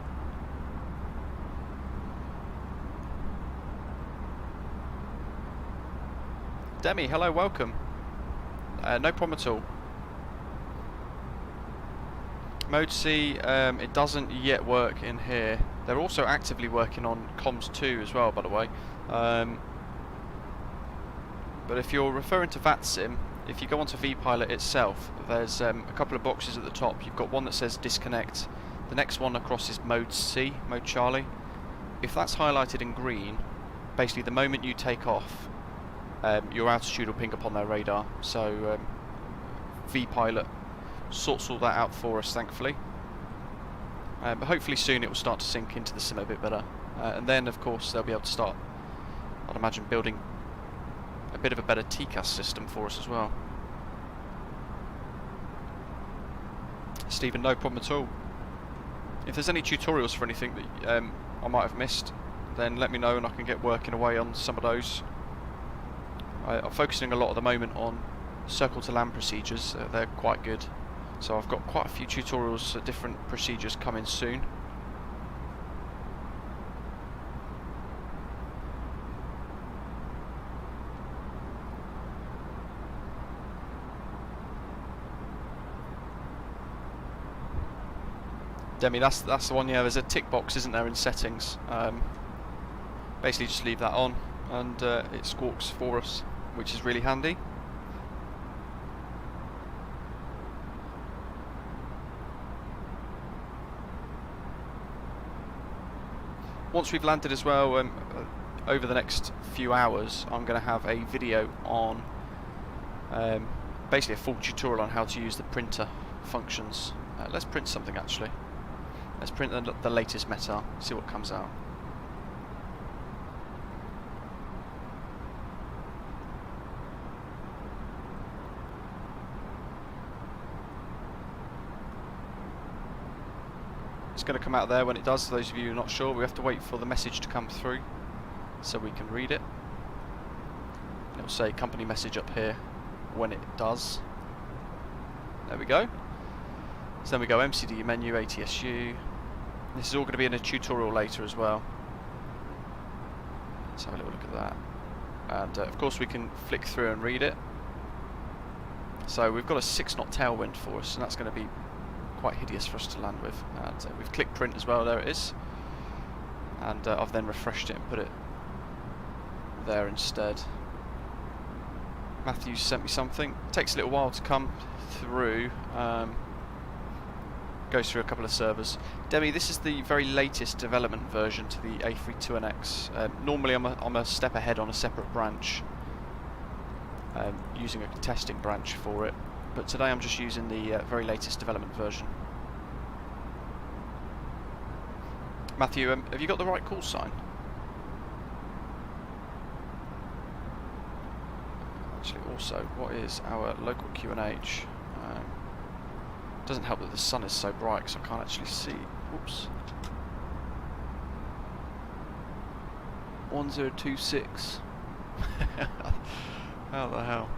Demi, hello, welcome. No problem at all. Mode C, it doesn't yet work in here. They're also actively working on comms 2 as well, by the way. But if you're referring to VATSIM, if you go onto vPilot itself, there's a couple of boxes at the top. You've got one that says disconnect. The next one across is mode C, mode Charlie. If that's highlighted in green, basically the moment you take off, your altitude will ping up on their radar. So vPilot sorts all that out for us, thankfully. But hopefully soon it will start to sink into the sim a bit better. And then, of course, they'll be able to start, I'd imagine, building a bit of a better TCAS system for us as well. Stephen, no problem at all. If there's any tutorials for anything that I might have missed, then let me know and I can get working away on some of those. I'm focusing a lot at the moment on circle to land procedures. They're quite good. So I've got quite a few tutorials, different procedures coming soon. Demi, that's the one. Yeah, there's a tick box, isn't there, in settings? Basically, just leave that on, and it squawks for us, which is really handy. Once we've landed as well, over the next few hours, I'm going to have a video on basically a full tutorial on how to use the printer functions. Let's print something actually. Let's print the latest meta, see what comes out. It's going to come out there when it does. For those of you who are not sure, we have to wait for the message to come through so we can read it. It'll say company message up here when it does. There we go. So then we go MCD menu, ATSU. This is all going to be in a tutorial later as well. Let's have a little look at that. And of course we can flick through and read it. So we've got a 6 knot tailwind for us, and that's going to be quite hideous for us to land with. And we've clicked print as well, there it is. And I've then refreshed it and put it there instead. Matthew sent me something. It takes a little while to come through. Goes through a couple of servers. Demi, this is the very latest development version to the A32NX. Normally I'm a step ahead on a separate branch, using a testing branch for it, but today I'm just using the very latest development version. Matthew, have you got the right call sign? Actually, also, what is our local QNH? Doesn't help that the sun is so bright because I can't actually see. Whoops. 1026. How the hell?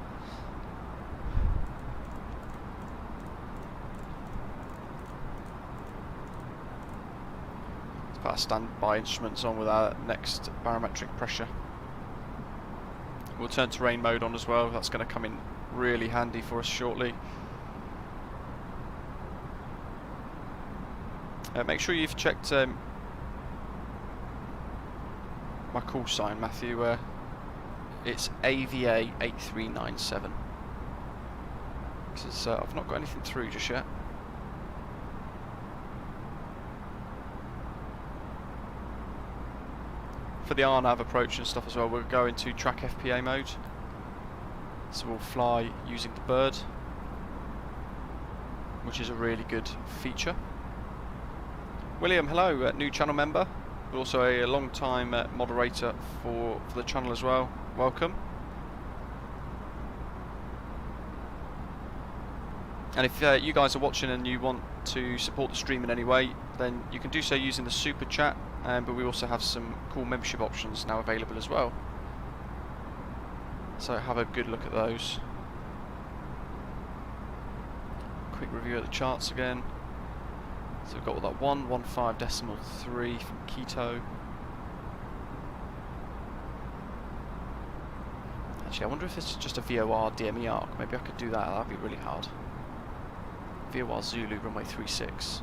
Let's put our standby instruments on with our next barometric pressure. We'll turn terrain mode on as well. That's going to come in really handy for us shortly. Make sure you've checked my call sign, Matthew. It's AVA 8397. Because I've not got anything through just yet. For the RNAV approach and stuff as well, we'll go into track FPA mode. So we'll fly using the bird, which is a really good feature. William, hello, new channel member, but also a long-time moderator for the channel as well. Welcome. And if you guys are watching and you want to support the stream in any way, then you can do so using the super chat, but we also have some cool membership options now available as well. So have a good look at those. Quick review of the charts again. So we've got all that 115.3 from Quito. Actually, I wonder if it's just a VOR DME arc. Maybe I could do that. That'd be really hard. VOR Zulu runway 36.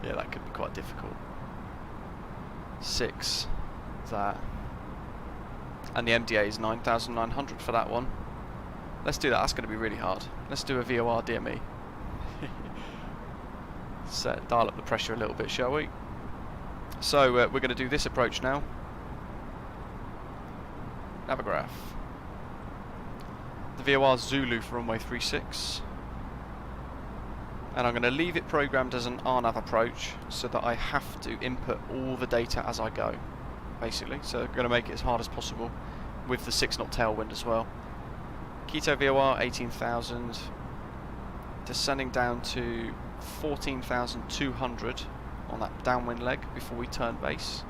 Yeah, that could be quite difficult. 6. That. And the MDA is 9,900 for that one. Let's do that. That's going to be really hard. Let's do a VOR DME. Dial up the pressure a little bit, shall we? So we're going to do this approach now. Navigaph. The VOR Zulu for runway 36. And I'm going to leave it programmed as an RNAV approach so that I have to input all the data as I go, basically. So I'm going to make it as hard as possible with the 6 knot tailwind as well. Quito VOR 18,000, descending down to 14,200 on that downwind leg before we turn base.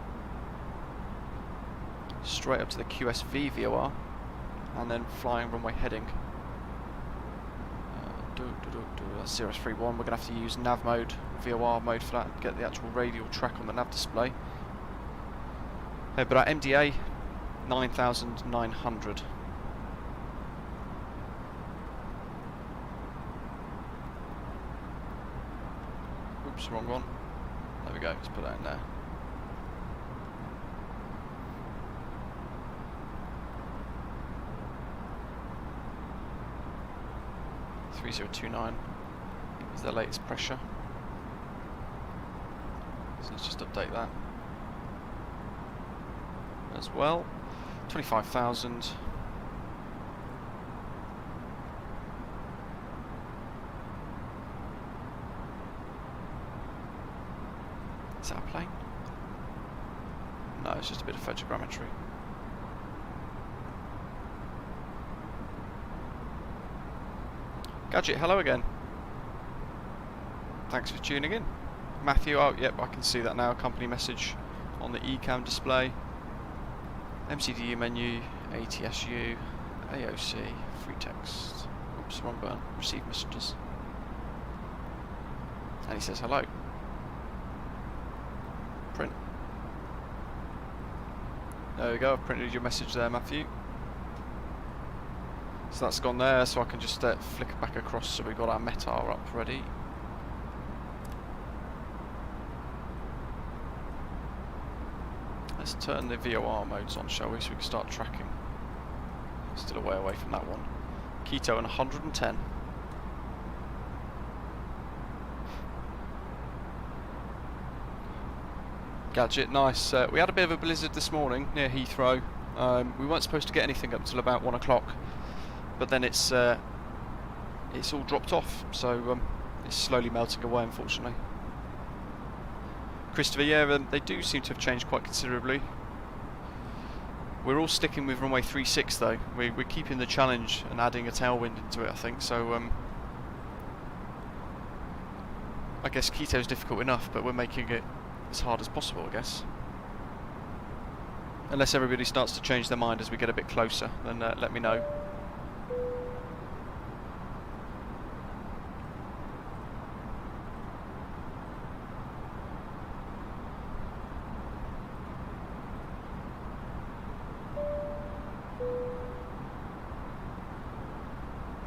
Straight up to the QSV VOR, and then flying runway heading. That's 031. We're going to have to use nav mode, VOR mode for that, and get the actual radial track on the nav display. But our MDA 9,900. Oops, wrong one. There we go, let's put that in there. .3029 is the latest pressure. So let's just update that as well. 25,000. Is that a plane? No, it's just a bit of photogrammetry. Gadget, hello again. Thanks for tuning in. Matthew, oh yep, I can see that now. Company message on the eCam display. MCDU menu, ATSU, AOC, free text. Oops, wrong button. Receive messages. And he says hello. Print. There we go, I've printed your message there, Matthew. So that's gone there, so I can just flick it back across, so we've got our METAR up ready. Let's turn the VOR modes on, shall we, so we can start tracking. Still a way away from that one. Quito and 110. Gadget, nice. We had a bit of a blizzard this morning near Heathrow. We weren't supposed to get anything up until about 1 o'clock, but then it's all dropped off, so it's slowly melting away, unfortunately. Christopher, yeah, they do seem to have changed quite considerably. We're all sticking with runway 36 though. We're keeping the challenge and adding a tailwind into it, I think, so I guess Quito's difficult enough, but we're making it as hard as possible, I guess. Unless everybody starts to change their mind as we get a bit closer, then let me know.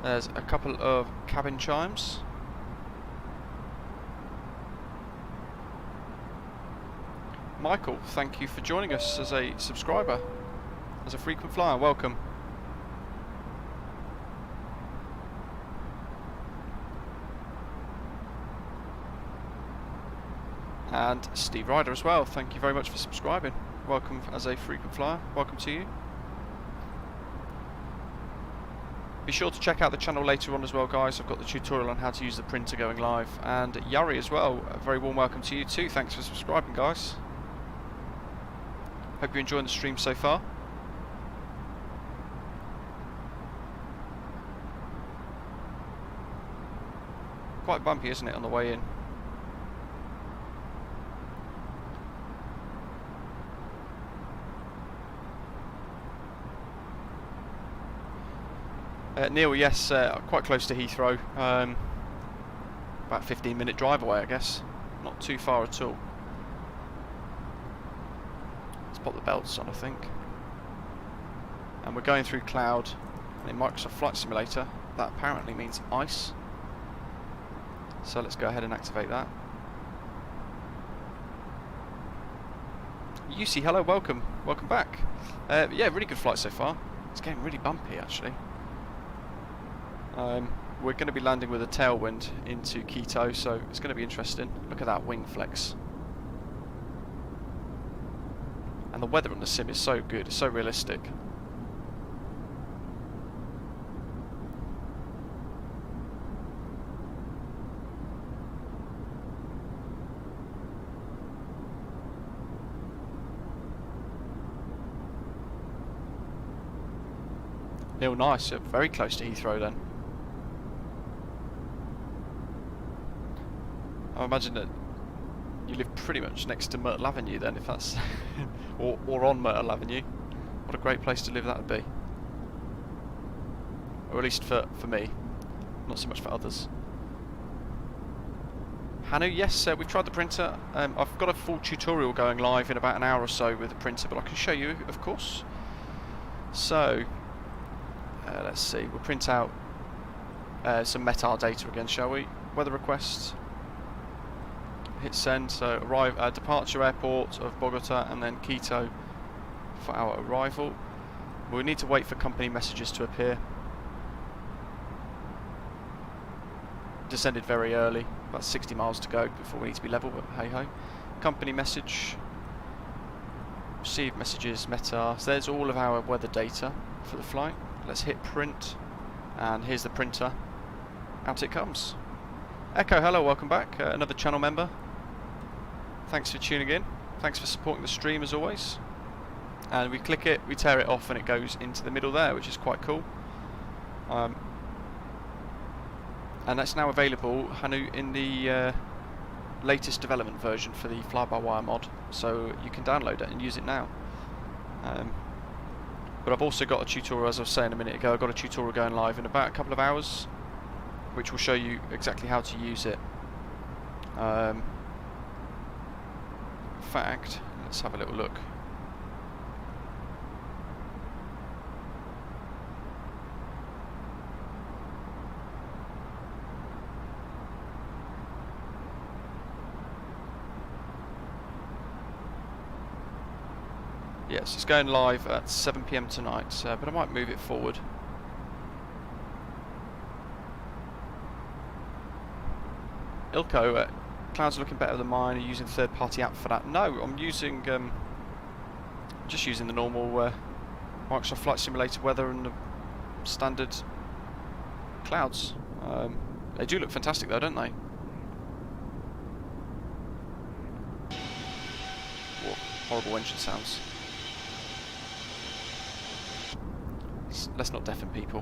There's a couple of cabin chimes. Michael, thank you for joining us as a subscriber, as a frequent flyer. Welcome. And Steve Ryder as well. Thank you very much for subscribing. Welcome as a frequent flyer. Welcome to you. Be sure to check out the channel later on as well, guys. I've got the tutorial on how to use the printer going live. And Yari as well, a very warm welcome to you too. Thanks for subscribing, guys. Hope you're enjoying the stream so far. Quite bumpy, isn't it, on the way in? Neil, yes, quite close to Heathrow. About 15-minute drive away, I guess. Not too far at all. Let's pop the belts on, I think. And we're going through cloud. And in Microsoft Flight Simulator, that apparently means ice. So let's go ahead and activate that. UC, hello, welcome. Welcome back. Yeah, really good flight so far. It's getting really bumpy, actually. We're going to be landing with a tailwind into Quito, so it's going to be interesting. Look at that wing flex. And the weather on the sim is so good, it's so realistic. Neil, nice, you're very close to Heathrow then. I imagine that you live pretty much next to Myrtle Avenue then, if that's or on Myrtle Avenue. What a great place to live that would be. Or at least for me, not so much for others. Hanu, yes, we've tried the printer. I've got a full tutorial going live in about an hour or so with the printer, but I can show you, of course. So, let's see, we'll print out some METAR data again, shall we? Weather requests. Hit send, so departure airport of Bogota and then Quito for our arrival. We need to wait for company messages to appear. Descended very early, about 60 miles to go before we need to be level, but hey ho. Company message, received messages, METAR. So there's all of our weather data for the flight. Let's hit print, and here's the printer. Out it comes. Echo, hello, welcome back. Another channel member. Thanks for tuning in. Thanks for supporting the stream as always. And we click it, we tear it off, and it goes into the middle there, which is quite cool. And that's now available, Hanu, in the latest development version for the fly-by-wire mod, so you can download it and use it now. But I've also got a tutorial, as I was saying a minute ago, I've got a tutorial going live in about a couple of hours, which will show you exactly how to use it. In fact, let's have a little look. Yes, it's going live at 7 PM tonight, but I might move it forward. Ilko, clouds are looking better than mine. Are you using third-party app for that? No, I'm using just using the normal Microsoft Flight Simulator weather and the standard clouds. They do look fantastic though, don't they? Whoa, horrible engine sounds. Let's not deafen people.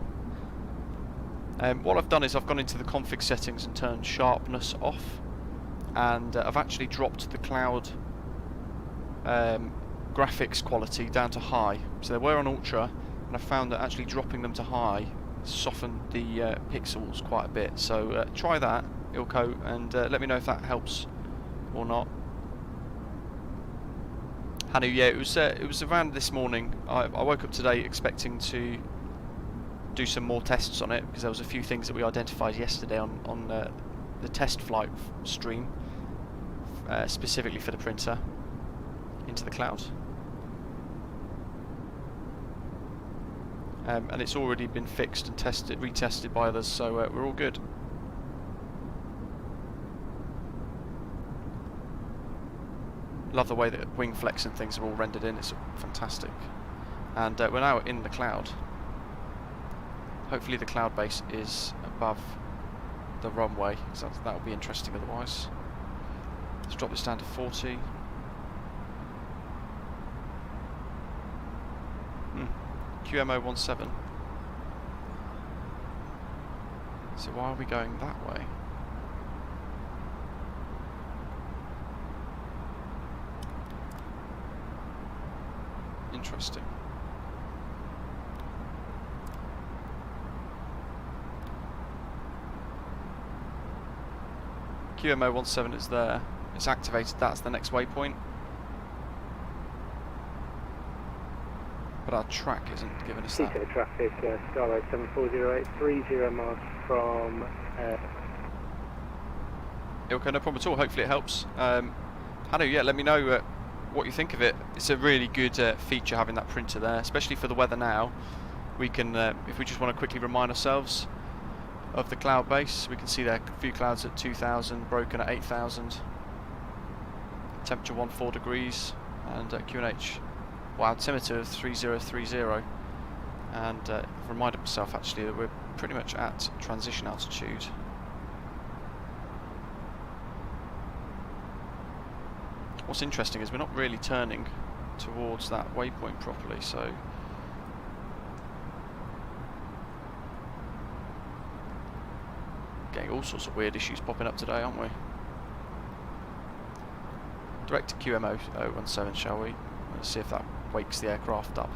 What I've done is I've gone into the config settings and turned sharpness off, and I've actually dropped the cloud graphics quality down to high. So they were on ultra, and I found that actually dropping them to high softened the pixels quite a bit. So try that, Ilko, and let me know if that helps or not. Hanu, yeah, it was around this morning. I woke up today expecting to do some more tests on it, because there was a few things that we identified yesterday on the test flight stream, specifically for the printer into the cloud. And it's already been fixed and retested by others, so we're all good. Love the way that wing flex and things are all rendered in, it's fantastic. And we're now in the cloud. Hopefully the cloud base is above the runway, because that would be interesting otherwise. Let's drop this down to 40. QMO17. So why are we going that way? Interesting. QMO17 is there. It's activated. That's the next waypoint. But our track isn't giving us that. Quito traffic, Starlight 7408, 30 miles from... Okay, no problem at all. Hopefully it helps. Hanu, yeah, let me know what you think of it. It's a really good feature having that printer there, especially for the weather now. We can, if we just want to quickly remind ourselves of the cloud base, we can see there a few clouds at 2000, broken at 8000, temperature 14 degrees, and QNH, well, altimeter of 3030, and I've reminded myself actually that we're pretty much at transition altitude. What's interesting is we're not really turning towards that waypoint properly, so getting all sorts of weird issues popping up today, aren't we? Direct to QMO17, shall we? Let's see if that wakes the aircraft up.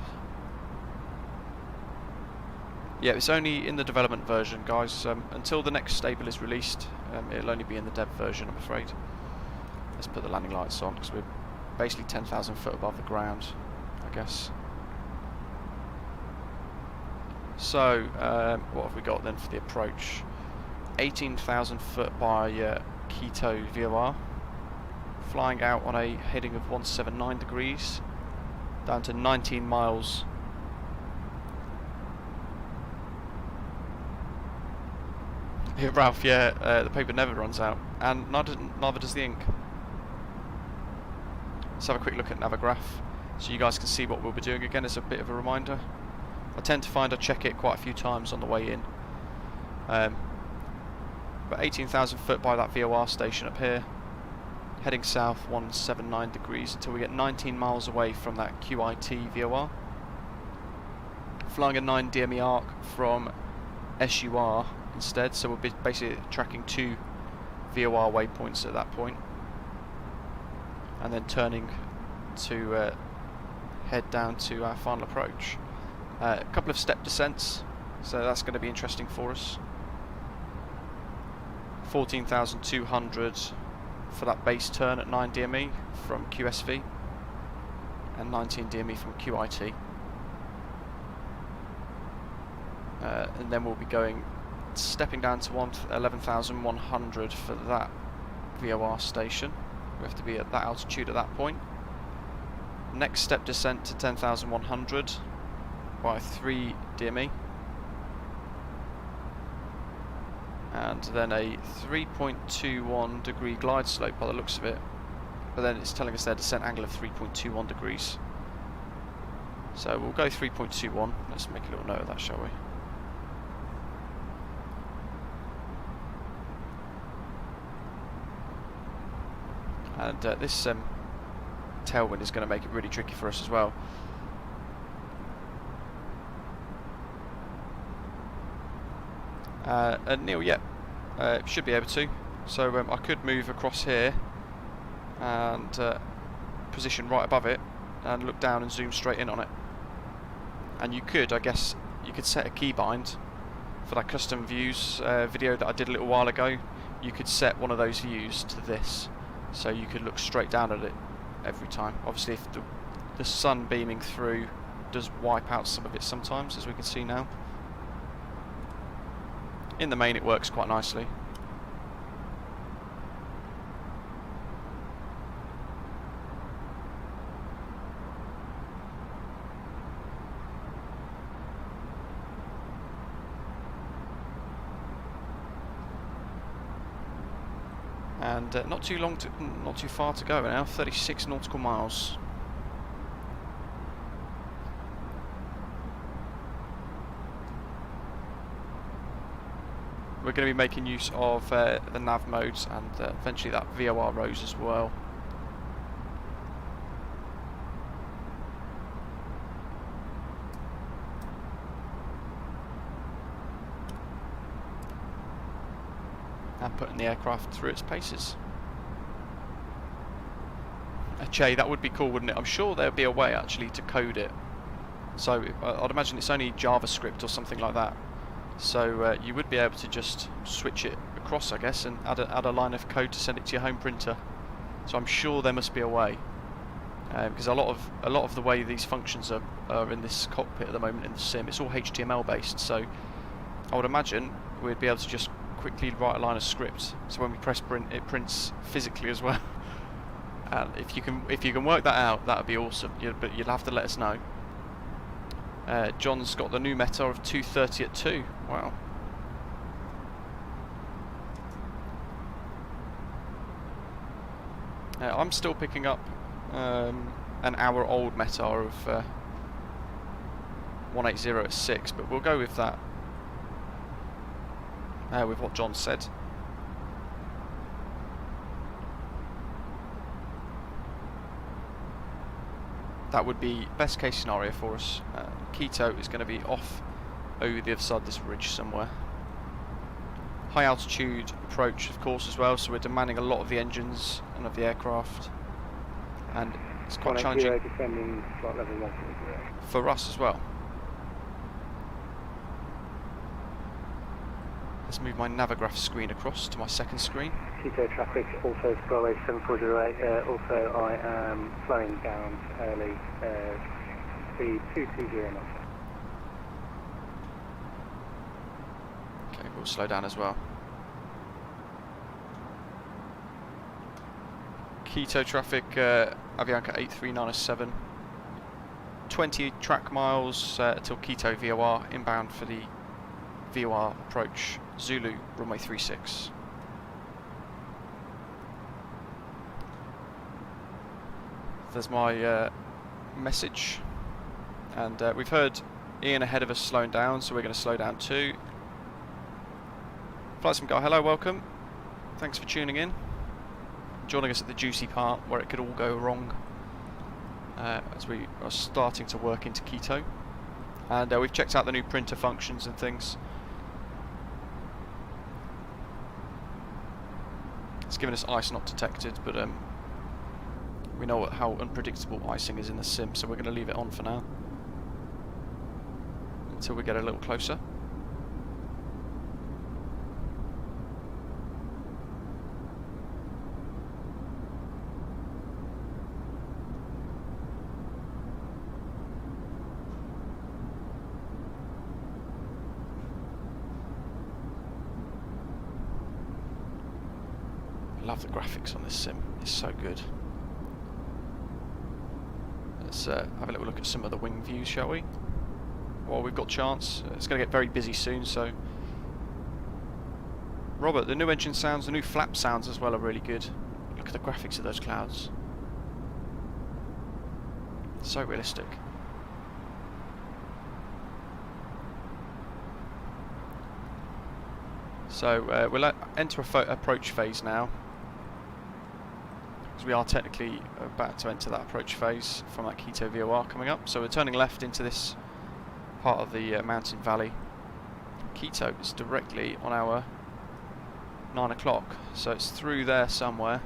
Yeah, it's only in the development version, guys. Until the next stable is released, it'll only be in the dev version, I'm afraid. Let's put the landing lights on, because we're basically 10,000 foot above the ground, I guess. So, what have we got then for the approach? 18,000 foot by Quito VOR, flying out on a heading of 179 degrees, down to 19 miles. Yeah, Ralph, yeah, the paper never runs out, and neither does the ink. Let's have a quick look at Navigraph, so you guys can see what we'll be doing again as a bit of a reminder. I tend to find I check it quite a few times on the way in. But 18,000 foot by that VOR station up here, heading south 179 degrees until we get 19 miles away from that QIT VOR. Flying a 9 DME arc from SUR instead, so we'll be basically tracking 2 VOR waypoints at that point, and then turning to head down to our final approach. A couple of step descents, so that's going to be interesting for us. 14,200 for that base turn at 9 DME from QSV, and 19 DME from QIT. And then we'll be stepping down to 11,100 for that VOR station. We have to be at that altitude at that point. next step descent to 10,100 by 3 DME. And then a 3.21 degree glide slope by the looks of it. But then it's telling us their descent angle of 3.21 degrees. So we'll go 3.21. Let's make a little note of that, shall we? And this tailwind is going to make it really tricky for us as well. And Neil, yeah, should be able to. So I could move across here and position right above it and look down and zoom straight in on it. And you could, I guess, you could set a keybind for that custom views video that I did a little while ago. You could set one of those views to this, so you could look straight down at it every time. Obviously, if the sun beaming through does wipe out some of it sometimes, as we can see now. In the main, it works quite nicely. And not too far to go now. 36 nautical miles. We're going to be making use of the nav modes and eventually that VOR rose as well. And putting the aircraft through its paces. Che, that would be cool, wouldn't it? I'm sure there'll be a way actually to code it. So I'd imagine it's only JavaScript or something like that. So you would be able to just switch it across, I guess, and add a line of code to send it to your home printer. So I'm sure there must be a way, because a lot of the way these functions are in this cockpit at the moment in the sim, it's all HTML based. So I would imagine we'd be able to just quickly write a line of script. So when we press print, it prints physically as well. And if you can work that out, that would be awesome. But you'll have to let us know. John's got the new meta of 230 at 2. Wow. I'm still picking up an hour-old meta of 180 at 6, but we'll go with that. With what John said. That would be best case scenario for us. Quito is going to be off over the other side of this ridge somewhere. High altitude approach, of course, as well, so we're demanding a lot of the engines and of the aircraft, and it's quite challenging for us as well. Let's move my Navigraph screen across to my second screen. Quito traffic, also Bravo 7408, also I am slowing down early, speed 220 knots. Okay, we'll slow down as well. Quito traffic, Avianca A32NX, 20 track miles till Quito VOR, inbound for the VOR approach, Zulu, runway 36. There's my message, and we've heard Ian ahead of us slowing down, so we're going to slow down too. FlightSim guy, hello, welcome. Thanks for tuning in. Joining us at the juicy part where it could all go wrong as we are starting to work into Quito. And we've checked out the new printer functions and things. It's given us ice not detected, but we know how unpredictable icing is in the sim, so we're going to leave it on for now until we get a little closer. Love the graphics on this sim, it's so good. Let's have a little look at some of the wing views, shall we? While we've got chance. It's going to get very busy soon, so... Robert, the new engine sounds, the new flap sounds as well are really good. Look at the graphics of those clouds. So realistic. So we'll enter approach phase now, because we are technically about to enter that approach phase from that Quito VOR coming up. So we're turning left into this part of the mountain valley. Quito is directly on our 9 o'clock, so it's through there somewhere.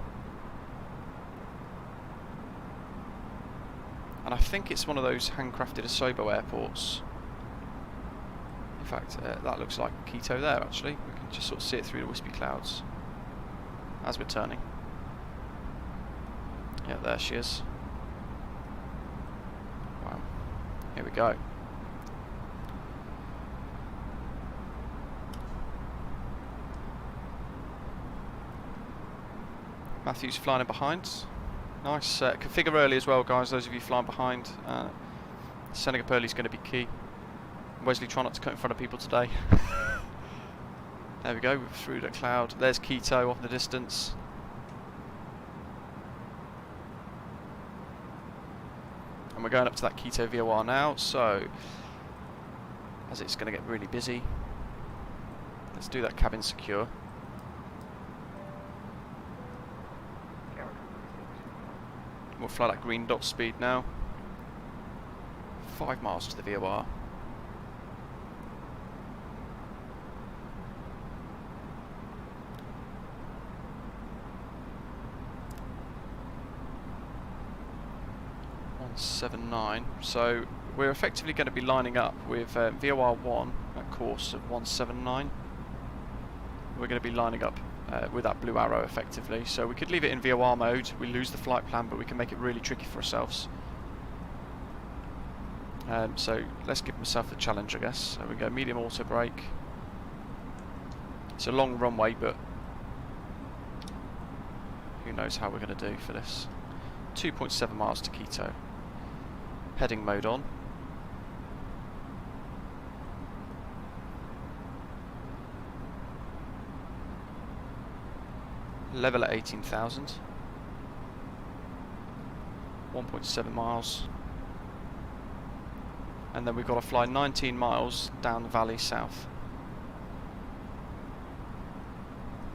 And I think it's one of those handcrafted Asobo airports. In fact, that looks like Quito there actually. We can just sort of see it through the wispy clouds as we're turning. Yeah, there she is. Wow. Here we go. Matthew's flying in behind. Nice. Configure early as well, guys, those of you flying behind. Setting up early is going to be key. Wesley, try not to cut in front of people today. There we go, through the cloud. There's Quito off in the distance. And we're going up to that Quito VOR now, so as it's going to get really busy, let's do that cabin secure. We'll fly that green dot speed now. 5 miles to the VOR. So we're effectively going to be lining up with VOR1 at course of 179. We're going to be lining up with that blue arrow effectively. So we could leave it in VOR mode, we lose the flight plan, but we can make it really tricky for ourselves. So let's give myself the challenge, I guess. So we go medium auto brake. It's a long runway, but who knows how we're going to do for this. 2.7 miles to Quito. Heading mode on. Level at 18,000. 1.7 miles. And then we've got to fly 19 miles down the valley south.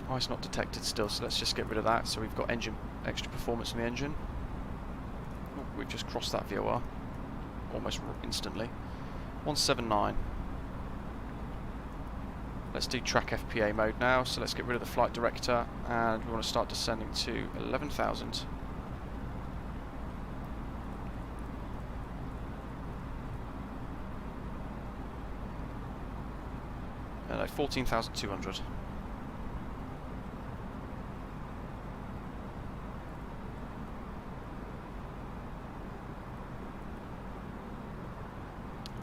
Oh, it's not detected still, so let's just get rid of that. So we've got extra performance in the engine. Oh, we've just crossed that VOR almost instantly. 179. Let's do track FPA mode now, so let's get rid of the flight director and we want to start descending to 11,000. 14,200.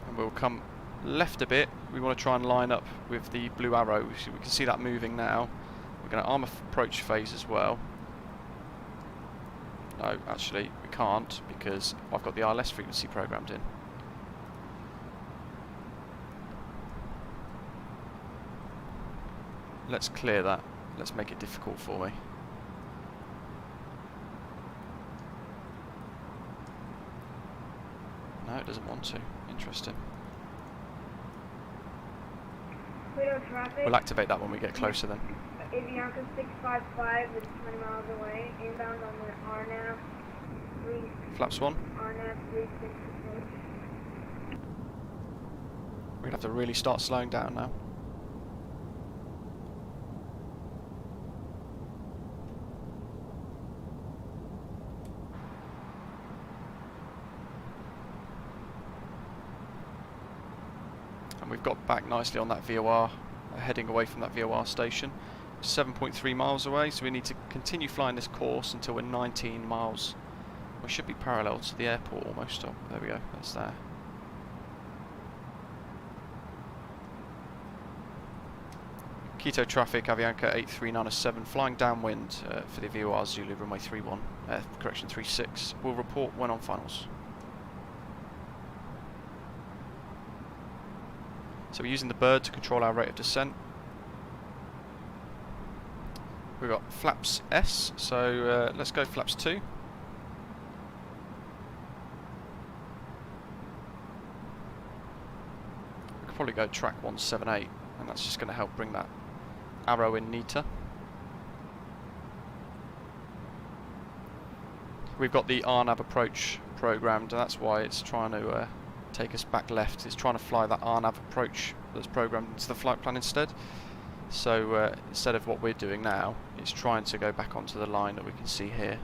And we'll come left a bit. We want to try and line up with the blue arrow. We can see that moving now. We're going to arm approach phase as well. No, actually we can't because I've got the ILS frequency programmed in. Let's clear that. Let's make it difficult for me. No, it doesn't want to. Interesting. We'll activate that when we get closer then. Avianca 655 is 20 miles away. Inbound on the RNAV 3. Flaps 1. RNAV 366. We're going to have to really start slowing down now. And we've got back nicely on that VOR, heading away from that VOR station. 7.3 miles away, so we need to continue flying this course until we're 19 miles. We should be parallel to the airport almost. Oh, there we go, that's there. Quito traffic, Avianca A32NX, flying downwind for the VOR Zulu runway 31, correction 36. We'll report when on finals. So we're using the bird to control our rate of descent. We've got flaps S, so let's go flaps 2. We could probably go track 178, and that's just going to help bring that arrow in neater. We've got the RNAV approach programmed, and that's why it's trying to take us back left. It's trying to fly that RNAV approach that's programmed into the flight plan instead. So instead of what we're doing now, it's trying to go back onto the line that we can see here.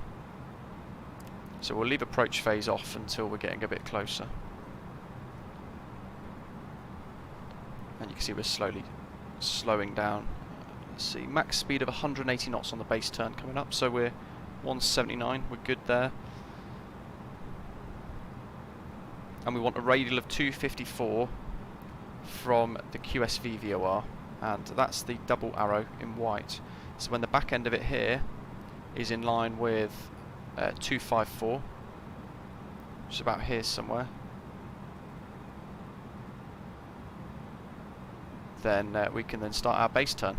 So we'll leave approach phase off until we're getting a bit closer. And you can see we're slowly slowing down. Let's see, max speed of 180 knots on the base turn coming up, so we're 179, we're good there. And we want a radial of 254 from the QSV VOR, and that's the double arrow in white. So when the back end of it here is in line with 254, which is about here somewhere, then we can then start our base turn.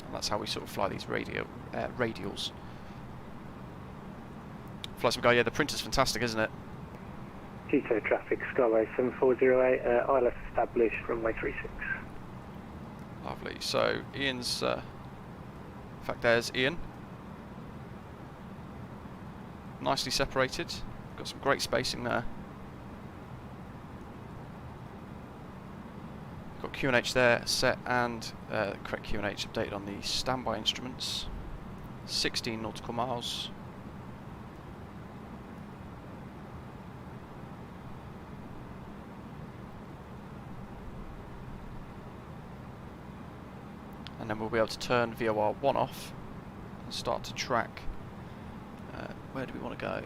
And that's how we sort of fly these radials. Fly some guy, yeah, the printer's fantastic, isn't it? Quito traffic, Skyway 7408, ILS established, runway 36. Lovely. So Ian's, in fact, there's Ian. Nicely separated. Got some great spacing there. Got QNH there set, and correct QNH updated on the standby instruments. 16 nautical miles. And then we'll be able to turn VOR 1 off and start to track. Where do we want to go?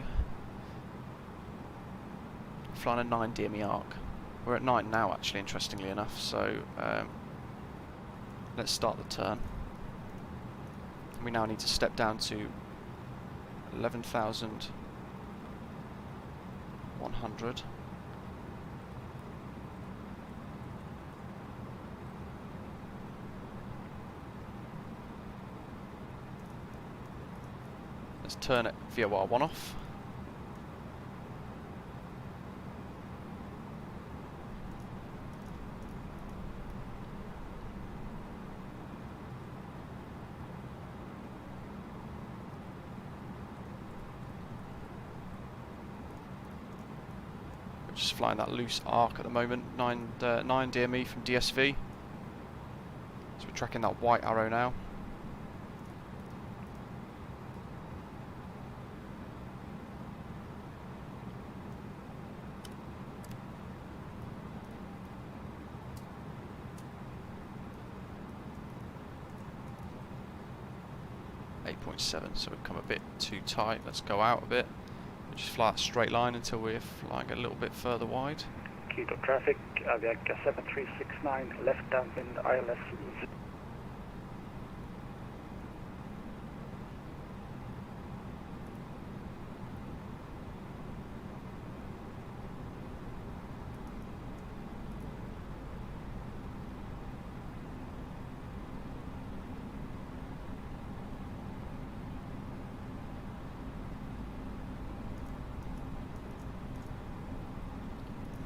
Flying a 9 DME arc. We're at 9 now, actually, interestingly enough, so let's start the turn. We now need to step down to 11,100. Let's turn it VOR 1 off. We're just flying that loose arc at the moment, 9 DME from DSV. So we're tracking that white arrow now. So we've come a bit too tight. Let's go out a bit. We'll just fly a straight line until we're flying a little bit further wide. Quito traffic, Avianca 7369, left downwind ILS.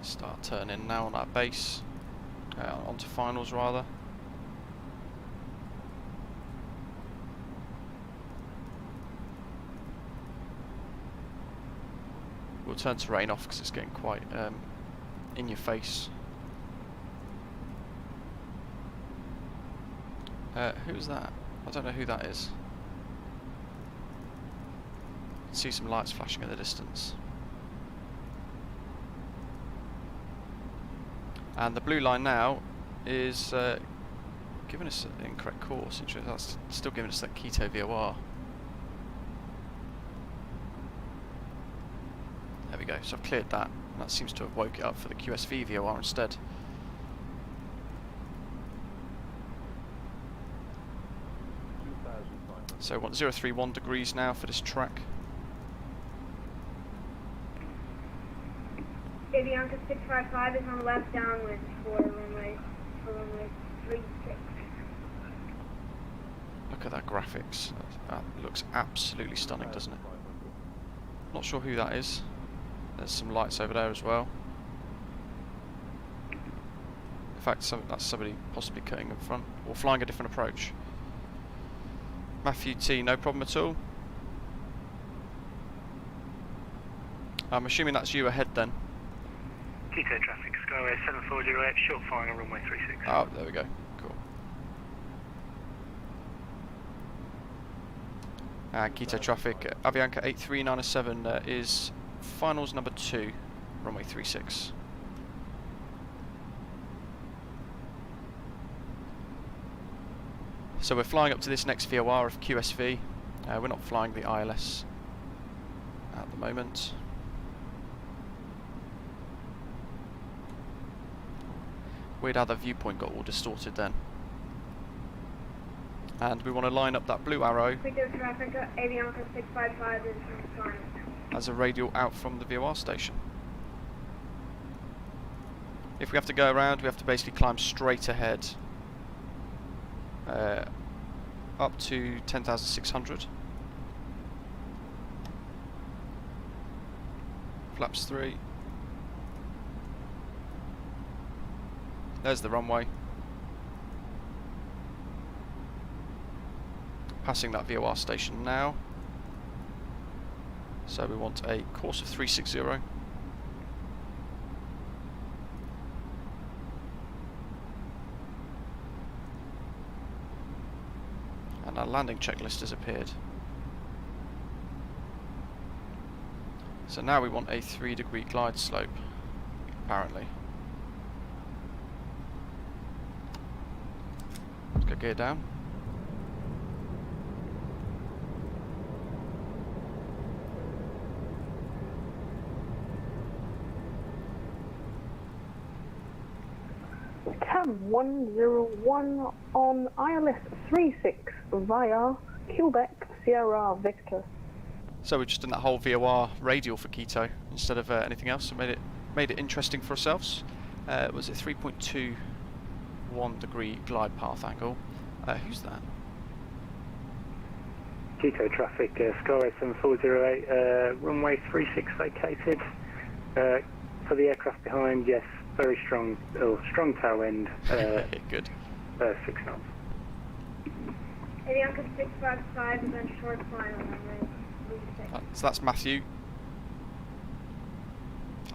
Start turning now on our base, onto finals rather. We'll turn terrain off because it's getting quite in your face. Who's that? I don't know who that is. I can see some lights flashing in the distance. And the blue line now is giving us an incorrect course. That's still giving us that Quito VOR. There we go. So I've cleared that. And that seems to have woke it up for the QSV VOR instead. So we want 031 degrees now for this track. In Avianca 655 is on left downwind for runway 36. Look at that graphics. That looks absolutely stunning, doesn't it? Not sure who that is. There's some lights over there as well. In fact, that's somebody possibly cutting in front or flying a different approach. Matthew T, no problem at all. I'm assuming that's you ahead then. Quito traffic, Skyway 7408, short flying on runway 36. Oh, there we go. Cool. Quito traffic, Avianca A32NX is finals number 2, runway 36. So we're flying up to this next VOR of QSV. We're not flying the ILS at the moment. Weird how the viewpoint got all distorted then. And we want to line up that blue arrow Quito traffic, Avianca 655 is on final. as a radial out from the VOR station. If we have to go around, we have to basically climb straight ahead up to 10,600. Flaps 3. There's the runway. Passing that VOR station now. So we want a course of 360. And our landing checklist has appeared. So now we want a 3-degree glide slope, apparently. Let's go gear down. Cam 101 on ILS 36 via Quebec Sierra Victor. So we're just in that whole VOR radial for Quito instead of anything else. So made it interesting for ourselves. Was it 3.21 degree glide path angle? Who's that? Quito traffic, Skyway 7408, runway 36 vacated. For the aircraft behind, yes, very strong tailwind. Good. 6 knots. Avianca 655 is on short final runway 36. So that's Matthew.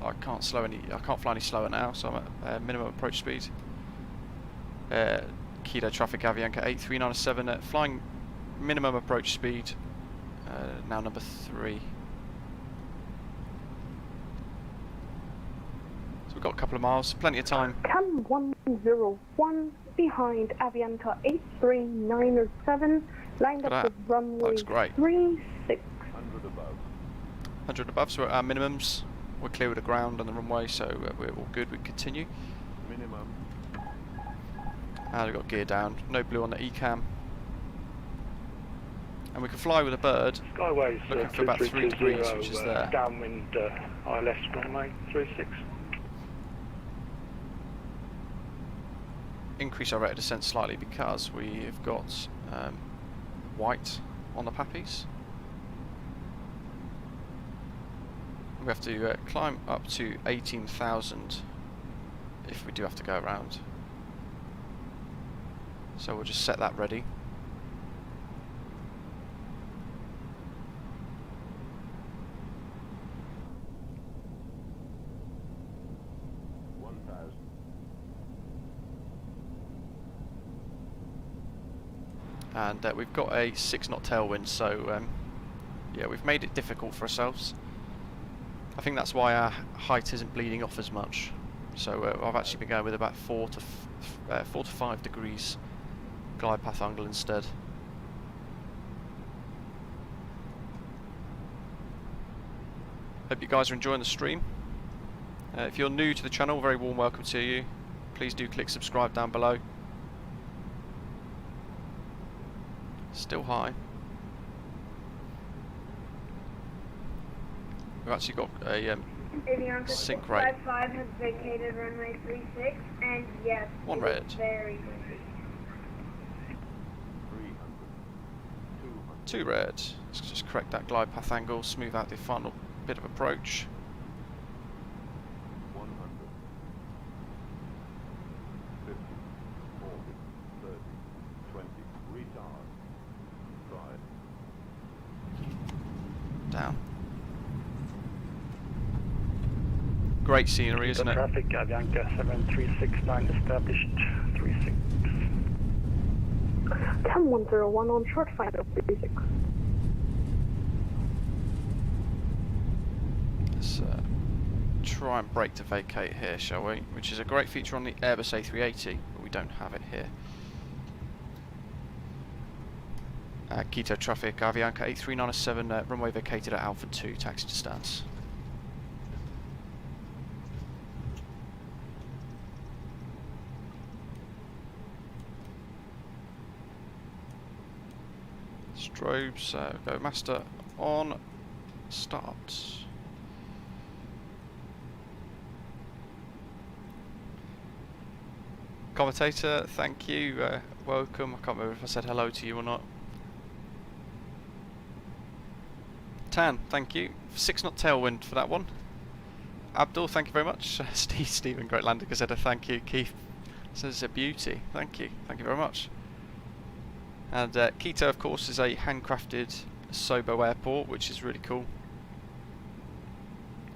I can't fly any slower now, so I'm at minimum approach speed. Quito traffic, Avianca A32NX, flying minimum approach speed, now number 3. So we've got a couple of miles, plenty of time. Cam 101 behind Avianca 83907, lined up with runway 36. 100 above, so we're at our minimums. We're clear of the ground on the runway, so we're all good. We can continue. Minimum. And we've got gear down, no blue on the ECAM. And we can fly with a bird, Skyway's looking for about 3 degrees, which is there. Downwind ILS runway 36. Increase our rate of descent slightly because we've got white on the pappies. We have to climb up to 18,000 if we do have to go around. So we'll just set that ready. And we've got a 6-knot tailwind, so yeah, we've made it difficult for ourselves. I think that's why our height isn't bleeding off as much. So I've actually been going with about 4 to 5 degrees glide path angle instead. Hope you guys are enjoying the stream. If you're new to the channel, very warm welcome to you. Please do click subscribe down below. Still high. We've actually got a Avianca Sync rate. 655 has vacated runway 36, and yes, One it red. is very windy. 2 red. Let's just correct that glide path angle, smooth out the final bit of approach. 100. 50, 40, 30, 20. Retard. 5. Down. Great scenery, isn't it? Traffic, Avianca 7369 established 36. 101 on short final 36. Let's try and brake to vacate here, shall we? Which is a great feature on the Airbus A380, but we don't have it here. Quito traffic, Avianca A32NX, runway vacated at Alpha 2, taxi to stance. Strobes, go master on, start. Commentator, thank you, welcome. I can't remember if I said hello to you or not. Tan, thank you. 6 knot tailwind for that one. Abdul, thank you very much. Stephen, Great Lander Gazetta, thank you. Keith says it's a beauty, thank you very much. And Quito, of course, is a handcrafted Sobo airport, which is really cool.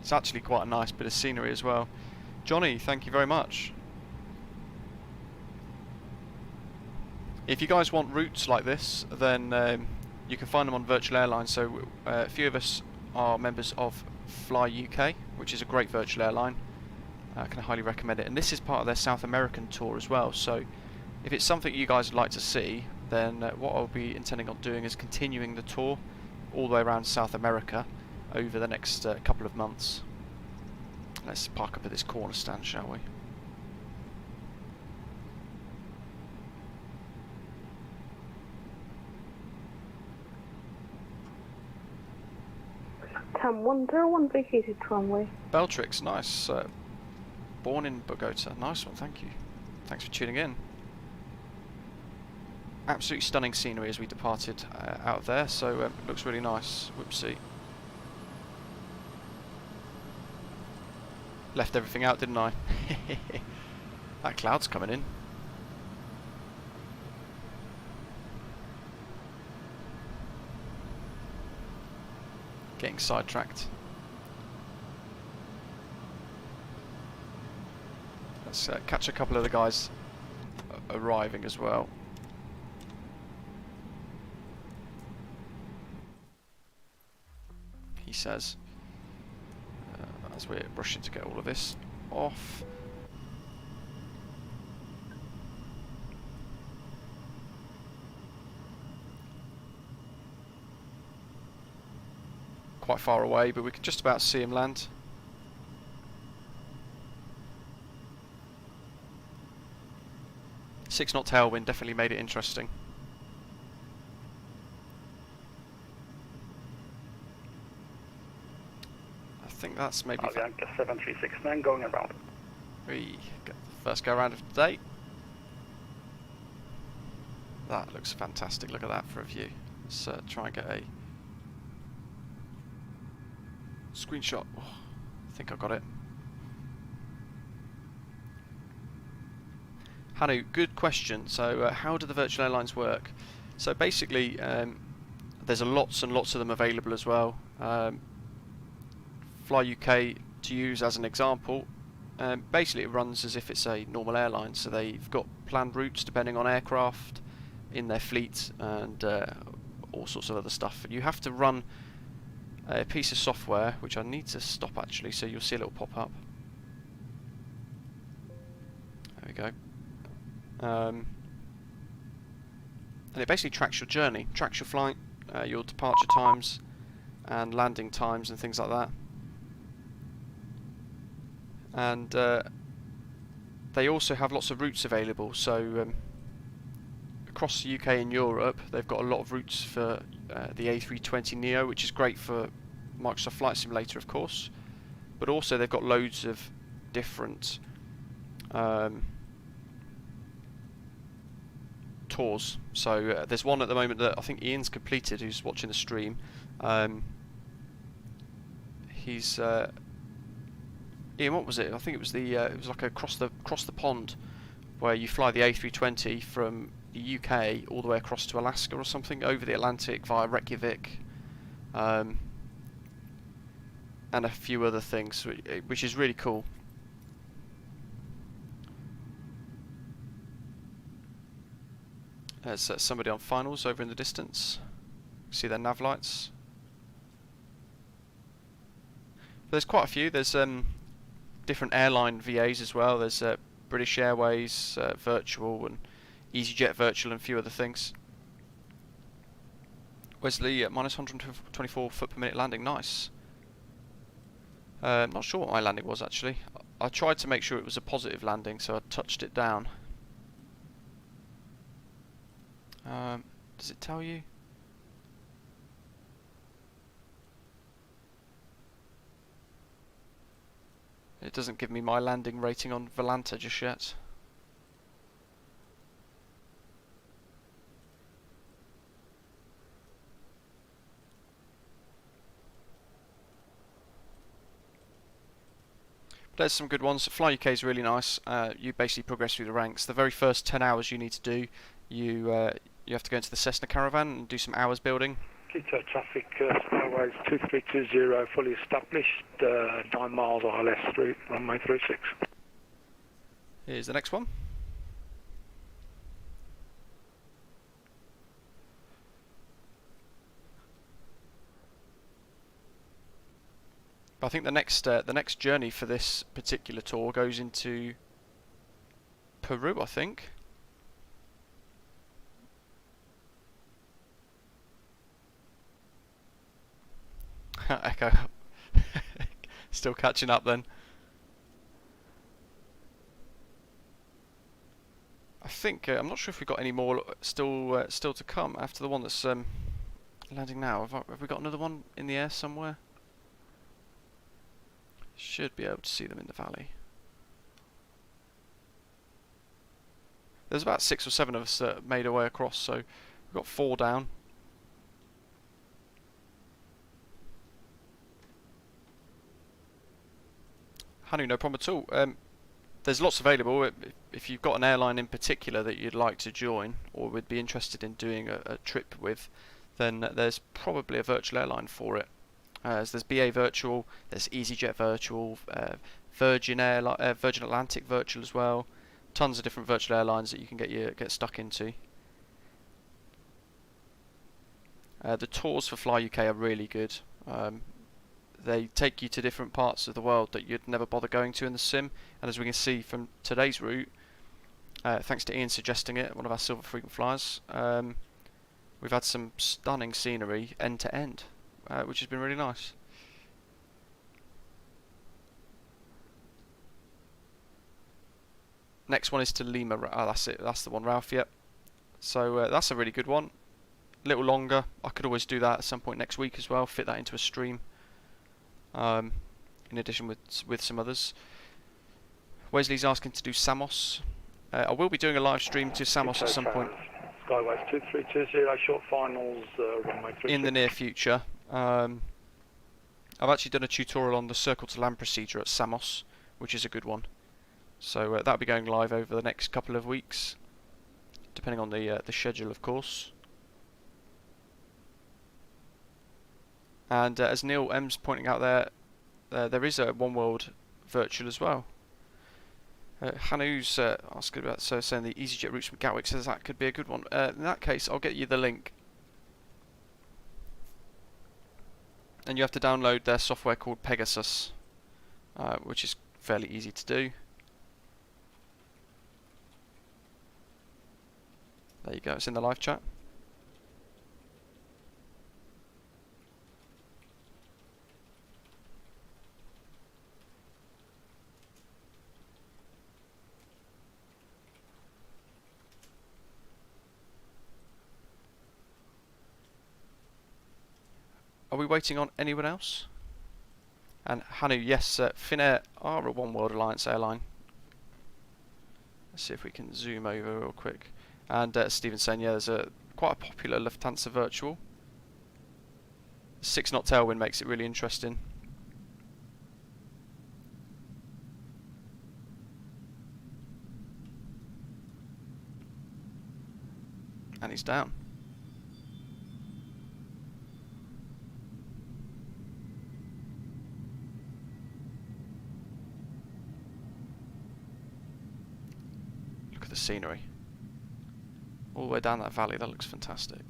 It's actually quite a nice bit of scenery as well. Johnny, thank you very much. If you guys want routes like this, then you can find them on virtual airlines. So a few of us are members of Fly UK, which is a great virtual airline. I can highly recommend it. And this is part of their South American tour as well. So if it's something you guys would like to see, then what I'll be intending on doing is continuing the tour all the way around South America over the next couple of months. Let's park up at this corner stand, shall we? Tam 101 vacated runway. Beltrix, nice. Born in Bogota. Nice one, thank you. Thanks for tuning in. Absolutely stunning scenery as we departed out of there, so it looks really nice. Whoopsie. Left everything out, didn't I? That cloud's coming in. Getting sidetracked. Let's catch a couple of the guys arriving as well. He says, as we're rushing to get all of this off. Quite far away, but we can just about see him land. Six knot tailwind definitely made it interesting. I think that's maybe... Avianca 7369 going around. We get the first go around of the day. That looks fantastic. Look at that for a view. Let's try and get a screenshot. Oh, I think I got it. Hanu, good question. So how do the virtual airlines work? So basically there's lots and lots of them available as well. Fly UK, to use as an example, basically it runs as if it's a normal airline. So they've got planned routes depending on aircraft in their fleet and all sorts of other stuff. You have to run a piece of software, which I need to stop actually, so you'll see a little pop up. There we go. And it basically tracks your journey, tracks your flight, your departure times and landing times and things like that. And they also have lots of routes available, so across the UK and Europe they've got a lot of routes for the A320neo, which is great for Microsoft Flight Simulator of course, but also they've got loads of different tours. So there's one at the moment that I think Ian's completed, who's watching the stream. He's Ian, what was it? I think it was the it was like across the pond, where you fly the A320 from the UK all the way across to Alaska or something, over the Atlantic via Reykjavik, and a few other things, which is really cool. There's somebody on finals over in the distance. See their nav lights. There's quite a few. There's different airline VAs as well. There's British Airways Virtual and EasyJet Virtual and a few other things. Wesley minus 124 foot per minute landing, nice. Not sure what my landing was actually. I tried to make sure it was a positive landing, so I touched it down. Does it tell you? It doesn't give me my landing rating on Volanta just yet. There's some good ones. Fly UK is really nice. You basically progress through the ranks. The very first 10 hours you need to do, you have to go into the Cessna Caravan and do some hours building. Quito traffic, Skyways 2320 fully established, 9 miles ILS through runway 36. Here's the next one. I think the next journey for this particular tour goes into Peru, I think. Echo. Still catching up then. I think I'm not sure if we've got any more still to come after the one that's landing now. Have we got another one in the air somewhere? Should be able to see them in the valley. There's about 6 or 7 of us that made our way across, so we've got 4 down. Hanu, no problem at all. There's lots available. If you've got an airline in particular that you'd like to join or would be interested in doing a trip with, then there's probably a virtual airline for it. So there's BA Virtual, there's EasyJet Virtual, Virgin Atlantic Virtual as well. Tons of different virtual airlines that you can get stuck into. The tours for Fly UK are really good. They take you to different parts of the world that you'd never bother going to in the sim, and as we can see from today's route, thanks to Ian suggesting it, one of our silver frequent flyers, we've had some stunning scenery end to end, which has been really nice. Next one is to Lima. Oh, that's it. That's the one, Ralph. Yep. So that's a really good one. A little longer. I could always do that at some point next week as well. Fit that into a stream. In addition with some others. Wesley's asking to do Samos. I will be doing a live stream to Samos at some point. Skyways 2320 short finals, runway 36. In the near future. I've actually done a tutorial on the circle to land procedure at Samos, which is a good one. So that'll be going live over the next couple of weeks, depending on the schedule, of course. And as Neil M's pointing out there is a One World virtual as well. Hanu's asking about saying the EasyJet routes from Gatwick, says that could be a good one. In that case, I'll get you the link. And you have to download their software called Pegasus, which is fairly easy to do. There you go, it's in the live chat. Are we waiting on anyone else? And Hanu, yes, Finnair are a One World Alliance airline. Let's see if we can zoom over real quick. And Stephen's saying, yeah, there's quite a popular Lufthansa virtual. 6-knot tailwind makes it really interesting. And he's down. Look at the scenery. All the way down that valley, that looks fantastic.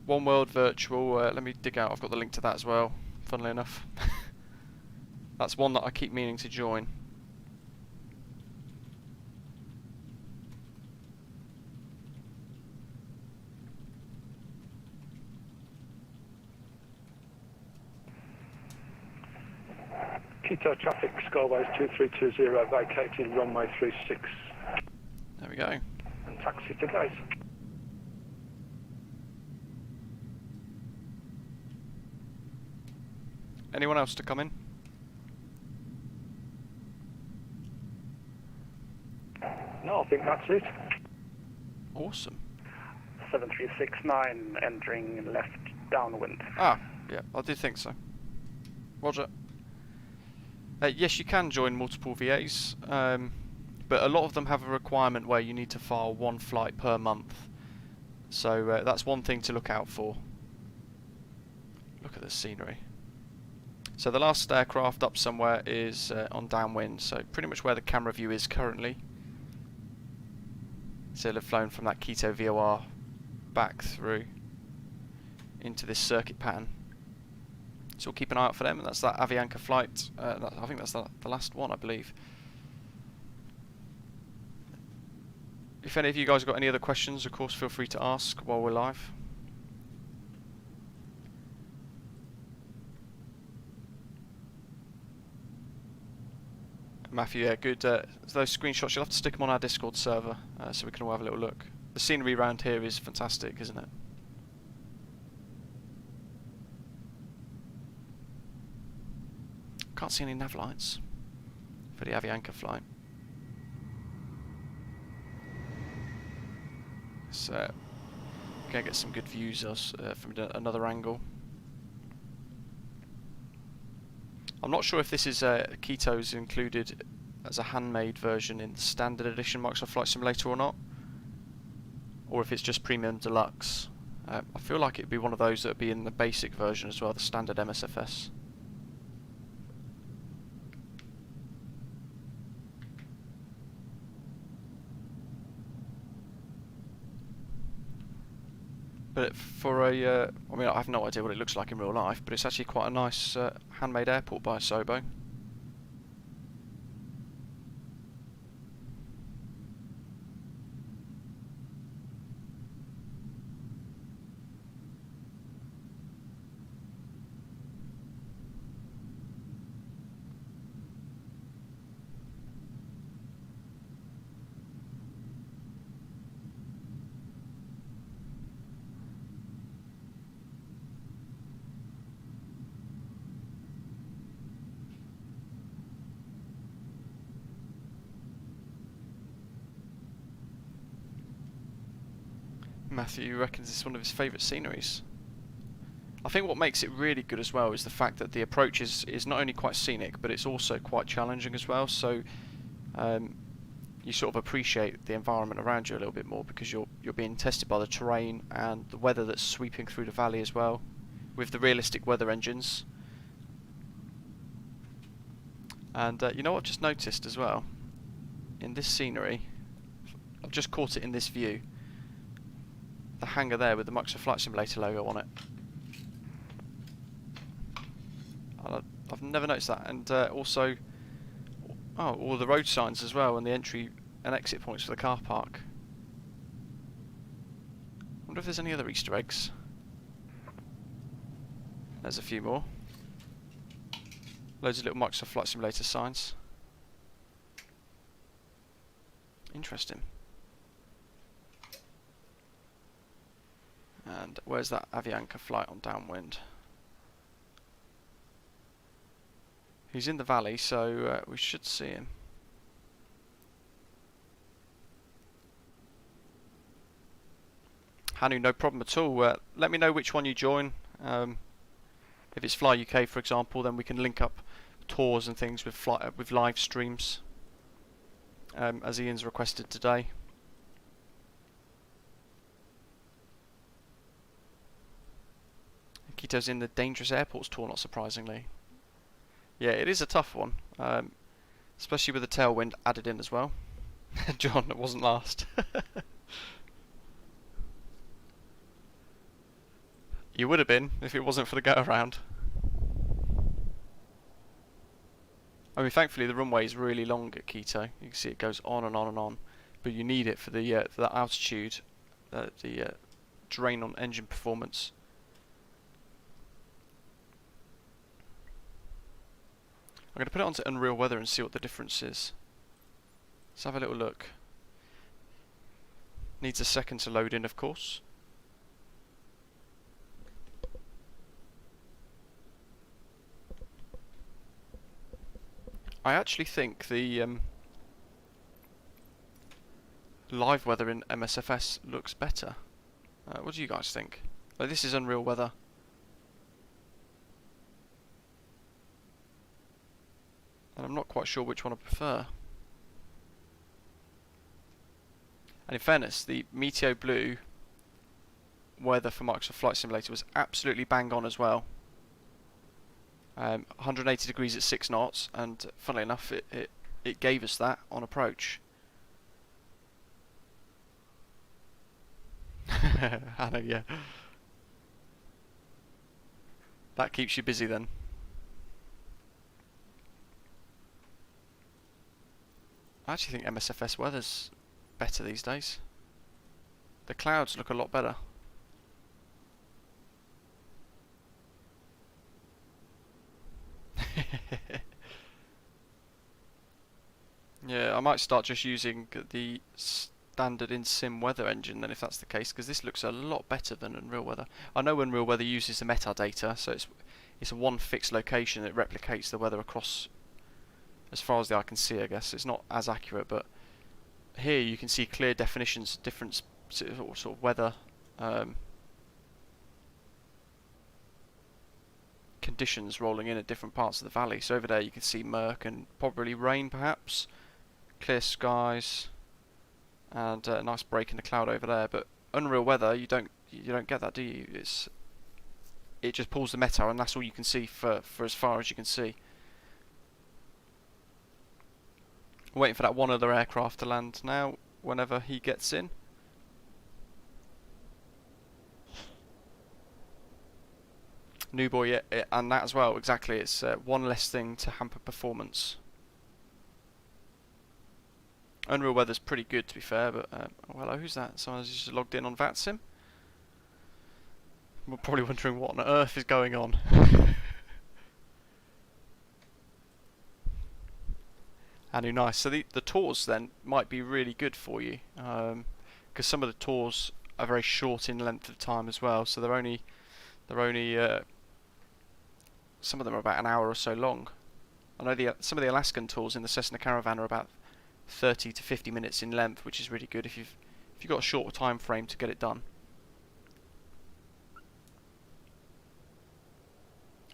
One World Virtual, let me dig out, I've got the link to that as well, funnily enough. That's one that I keep meaning to join. Quito traffic, Skyways 2320, vacating runway 36. There we go. And taxi to gate. Anyone else to come in? No, I think that's it. Awesome. 7369 entering left downwind. Ah, yeah, I did think so. Roger. Yes, you can join multiple VAs, but a lot of them have a requirement where you need to file one flight per month. So that's one thing to look out for. Look at the scenery. So the last aircraft up somewhere is on downwind, so pretty much where the camera view is currently. So they've flown from that Quito VOR back through into this circuit pattern. So we'll keep an eye out for them, and that's that Avianca flight. I think that's the last one, I believe. If any of you guys have got any other questions, of course, feel free to ask while we're live. Matthew, yeah, good. Those screenshots, you'll have to stick them on our Discord server so we can all have a little look. The scenery around here is fantastic, isn't it? Can't see any nav lights for the Avianca flight. So, gonna get some good views from another angle. I'm not sure if this is Quito's included as a handmade version in the standard edition Microsoft Flight Simulator or not, or if it's just Premium Deluxe. I feel like it'd be one of those that would be in the basic version as well, the standard MSFS. But for a, I mean, I have no idea what it looks like in real life, but it's actually quite a nice handmade airport by Sobo. Matthew reckons it's one of his favourite sceneries. I think what makes it really good as well is the fact that the approach is not only quite scenic, but it's also quite challenging as well. So you sort of appreciate the environment around you a little bit more because you're being tested by the terrain and the weather that's sweeping through the valley as well, with the realistic weather engines. And you know what I've just noticed as well? In this scenery, I've just caught it in this view. The hangar there with the Microsoft Flight Simulator logo on it. I've never noticed that. And also, all the road signs as well, and the entry and exit points for the car park. I wonder if there's any other Easter eggs. There's a few more. Loads of little Microsoft Flight Simulator signs. Interesting. And where's that Avianca flight on downwind? He's in the valley, so we should see him. Hanu, no problem at all. Let me know which one you join. If it's Fly UK, for example, then we can link up tours and things with live streams, as Ian's requested today. Quito's in the Dangerous Airports tour, not surprisingly. Yeah, it is a tough one, especially with the tailwind added in as well. John, it wasn't last. You would have been if it wasn't for the go-around. I mean, thankfully the runway is really long at Quito. You can see it goes on and on and on, but you need it for the altitude, the drain on engine performance. I'm going to put it onto Unreal Weather and see what the difference is. Let's have a little look. Needs a second to load in, of course. I actually think the live weather in MSFS looks better. What do you guys think? Like, this is Unreal Weather. And I'm not quite sure which one I prefer. And in fairness, the Meteo Blue weather for Microsoft Flight Simulator was absolutely bang on as well. 180 degrees at 6 knots, and funnily enough it gave us that on approach. I know, yeah. That keeps you busy then. I actually think MSFS weather's better these days. The clouds look a lot better. Yeah, I might start just using the standard in-sim weather engine then, if that's the case, because this looks a lot better than Unreal Weather. I know Unreal Weather uses the metadata, so it's a one fixed location that replicates the weather across as far as the eye can see, I guess. It's not as accurate, but here you can see clear definitions, different sort of weather conditions rolling in at different parts of the valley. So over there you can see murk and probably rain, perhaps, clear skies, and a nice break in the cloud over there. But Unreal Weather, you don't get that, do you? It just pulls the meta, and that's all you can see for as far as you can see. Waiting for that one other aircraft to land now, whenever he gets in. New boy, yeah, and that as well, exactly. It's one less thing to hamper performance. Unreal Weather's pretty good, to be fair, but oh, hello, who's that? Someone's just logged in on VATSIM. We're probably wondering what on earth is going on. And nice. So the tours then might be really good for you, because some of the tours are very short in length of time as well. So they're only some of them are about an hour or so long. I know some of the Alaskan tours in the Cessna Caravan are about 30 to 50 minutes in length, which is really good if you've got a short time frame to get it done.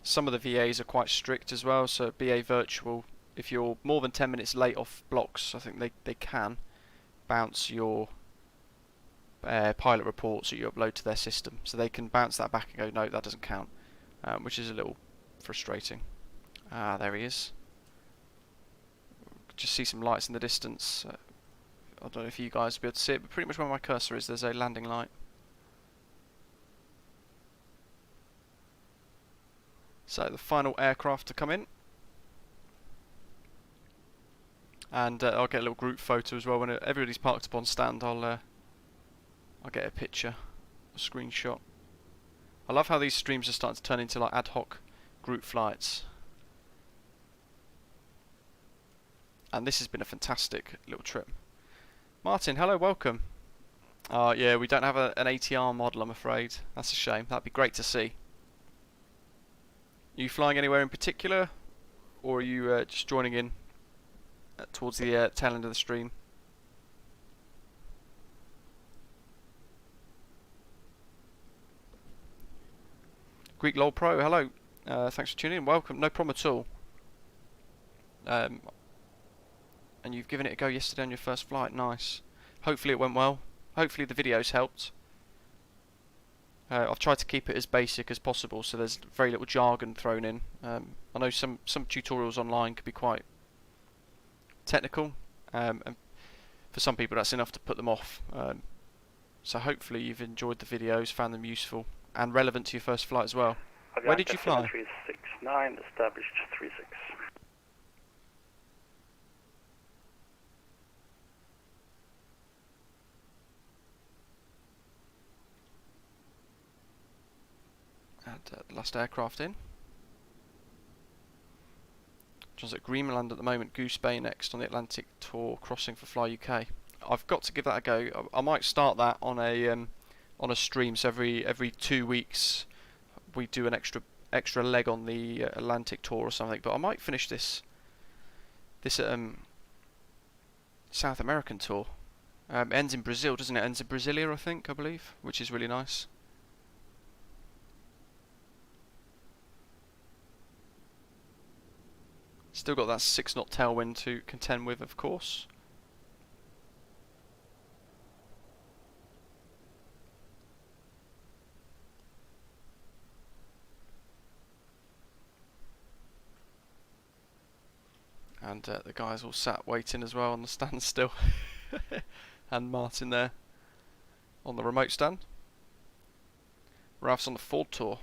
Some of the VAs are quite strict as well, so BA Virtual, if you're more than 10 minutes late off blocks, I think they can bounce your pilot reports that you upload to their system. So they can bounce that back and go, no, that doesn't count, which is a little frustrating. Ah, there he is. Just see some lights in the distance. I don't know if you guys will be able to see it, but pretty much where my cursor is, there's a landing light. So the final aircraft to come in. And I'll get a little group photo as well. When everybody's parked up on stand, I'll get a picture, a screenshot. I love how these streams are starting to turn into like ad hoc group flights. And this has been a fantastic little trip. Martin, hello, welcome. Yeah, we don't have an ATR model, I'm afraid. That's a shame. That'd be great to see. Are you flying anywhere in particular, or are you just joining in towards the tail end of the stream? Greek Lol Pro, hello. Thanks for tuning in. Welcome. No problem at all. And you've given it a go yesterday on your first flight. Nice. Hopefully it went well. Hopefully the videos helped. I've tried to keep it as basic as possible, so there's very little jargon thrown in. I know some tutorials online could be quite technical, and for some people that's enough to put them off. So hopefully you've enjoyed the videos, found them useful and relevant to your first flight as well. Where did you fly? 369, established 36. And the last aircraft in. John's at Greenland at the moment. Goose Bay next on the Atlantic tour, crossing for Fly UK. I've got to give that a go. I might start that on a stream. So every 2 weeks we do an extra leg on the Atlantic tour or something. But I might finish this South American tour. Ends in Brazil, doesn't it? Ends in Brasilia, I believe, which is really nice. Still got that 6-knot tailwind to contend with, of course. And the guys all sat waiting as well on the stand still. And Martin there on the remote stand. Ralph's on the Ford tour.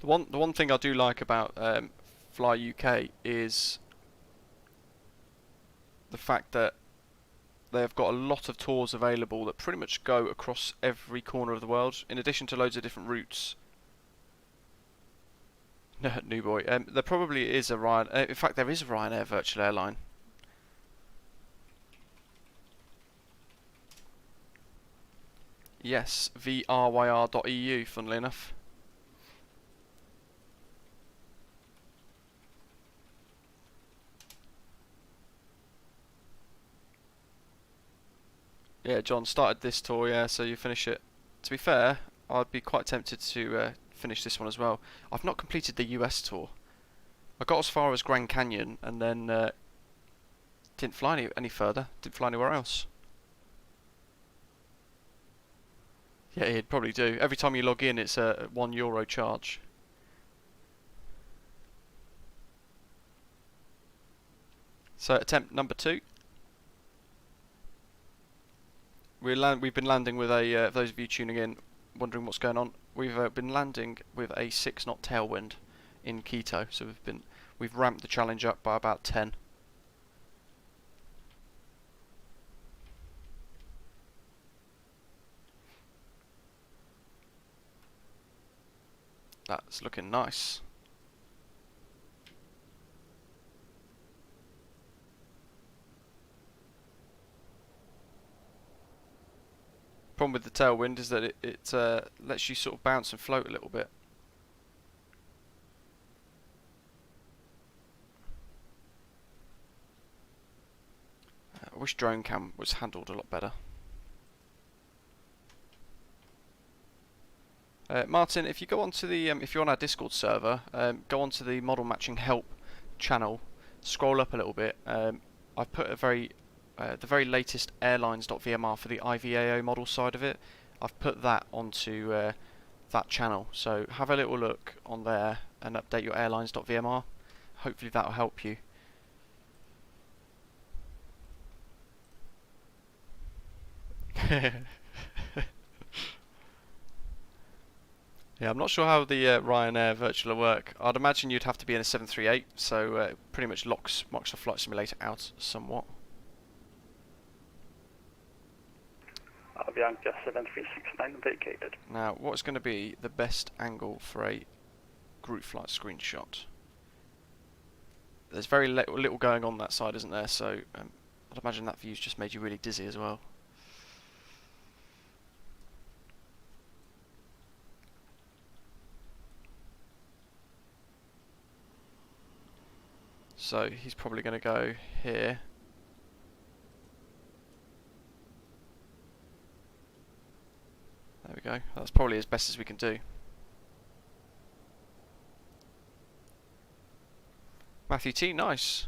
The one thing I do like about Fly UK is the fact that they've got a lot of tours available that pretty much go across every corner of the world, in addition to loads of different routes. New boy. There probably is a Ryanair. In fact, there is a Ryanair virtual airline. Yes, vyr.eu, funnily enough. Yeah, John started this tour, yeah, so you finish it. To be fair, I'd be quite tempted to finish this one as well. I've not completed the US tour. I got as far as Grand Canyon and then didn't fly any further. Didn't fly anywhere else. Yeah, you'd probably do. Every time you log in, it's a €1 charge. So attempt number 2. We've been landing with a, those of you tuning in, wondering what's going on, we've been landing with a 6-knot tailwind in Quito, so we've ramped the challenge up by about 10. That's looking nice. Problem with the tailwind is that it lets you sort of bounce and float a little bit. I wish drone cam was handled a lot better. Martin, if you go onto the if you're on our Discord server, go onto the model matching help channel, scroll up a little bit. I've put a the very latest airlines.vmr for the IVAO model side of it. I've put that onto that channel, so have a little look on there and update your airlines.vmr. Hopefully that'll help you. Yeah, I'm not sure how the Ryanair virtual will work. I'd imagine you'd have to be in a 738, so it pretty much locks Microsoft Flight Simulator out somewhat. Bianca 7369 vacated. Now, what's going to be the best angle for a group flight screenshot. There's very little going on that side, isn't there? So I'd imagine that view's just made you really dizzy as well. So he's probably going to go here. There we go. That's probably as best as we can do. Matthew T, nice.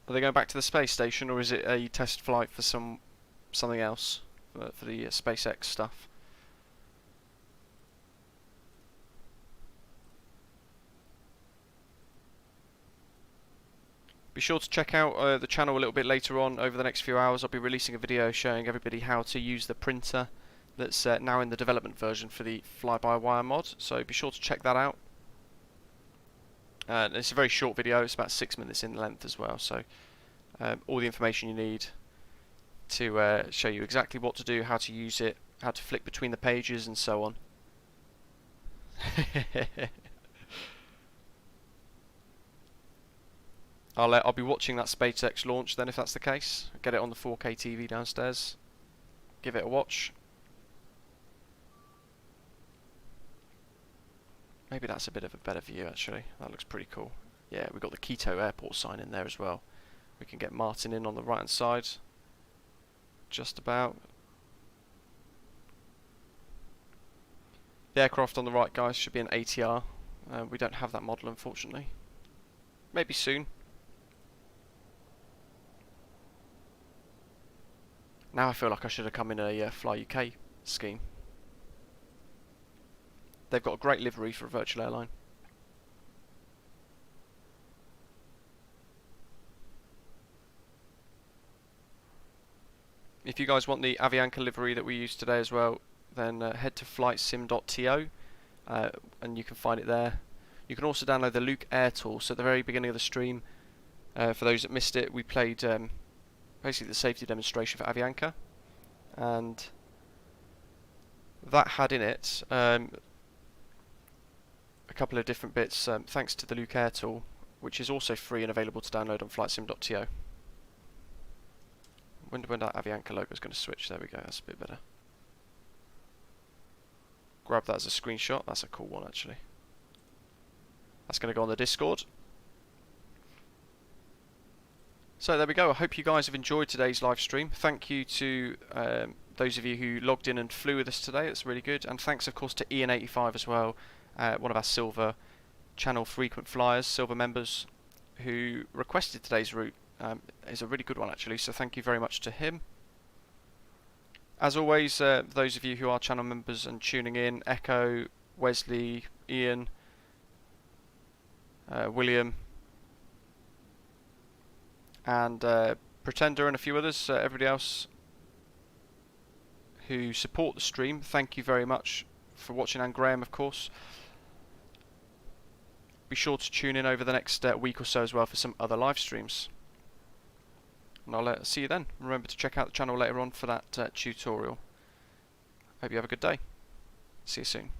Are they going back to the space station, or is it a test flight for something else for the SpaceX stuff? Be sure to check out the channel a little bit later on over the next few hours. I'll be releasing a video showing everybody how to use the printer that's now in the development version for the fly-by-wire mod, so be sure to check that out. It's a very short video, it's about 6 minutes in length as well, so all the information you need to show you exactly what to do, how to use it, how to flick between the pages and so on. I'll be watching that SpaceX launch then if that's the case. Get it on the 4K TV downstairs, give it a watch. Maybe that's a bit of a better view actually. That looks pretty cool. Yeah, we've got the Quito airport sign in there as well. We can get Martin in on the right hand side. Just about. The aircraft on the right, guys, should be an ATR. We don't have that model unfortunately. Maybe soon. Now I feel like I should have come in a Fly UK scheme. They've got a great livery for a virtual airline. If you guys want the Avianca livery that we used today as well, then head to flightsim.to and you can find it there. You can also download the Luke Air tool. So at the very beginning of the stream, for those that missed it, we played basically the safety demonstration for Avianca, and that had in it a couple of different bits thanks to the Luke Air tool, which is also free and available to download on flightsim.to. When that Avianca logo is going to switch, there we go, that's a bit better. Grab that as a screenshot, that's a cool one actually. That's going to go on the Discord. So there we go, I hope you guys have enjoyed today's live stream. Thank you to those of you who logged in and flew with us today, that's really good. And thanks of course to Ian85 as well, one of our silver channel frequent flyers, silver members, who requested today's route. Is a really good one actually, so thank you very much to him. As always, those of you who are channel members and tuning in, Echo, Wesley, Ian, William, and Pretender and a few others, everybody else who support the stream, thank you very much for watching, and Graham of course. Be sure to tune in over the next week or so as well for some other live streams. And I'll see you then. Remember to check out the channel later on for that tutorial. Hope you have a good day. See you soon.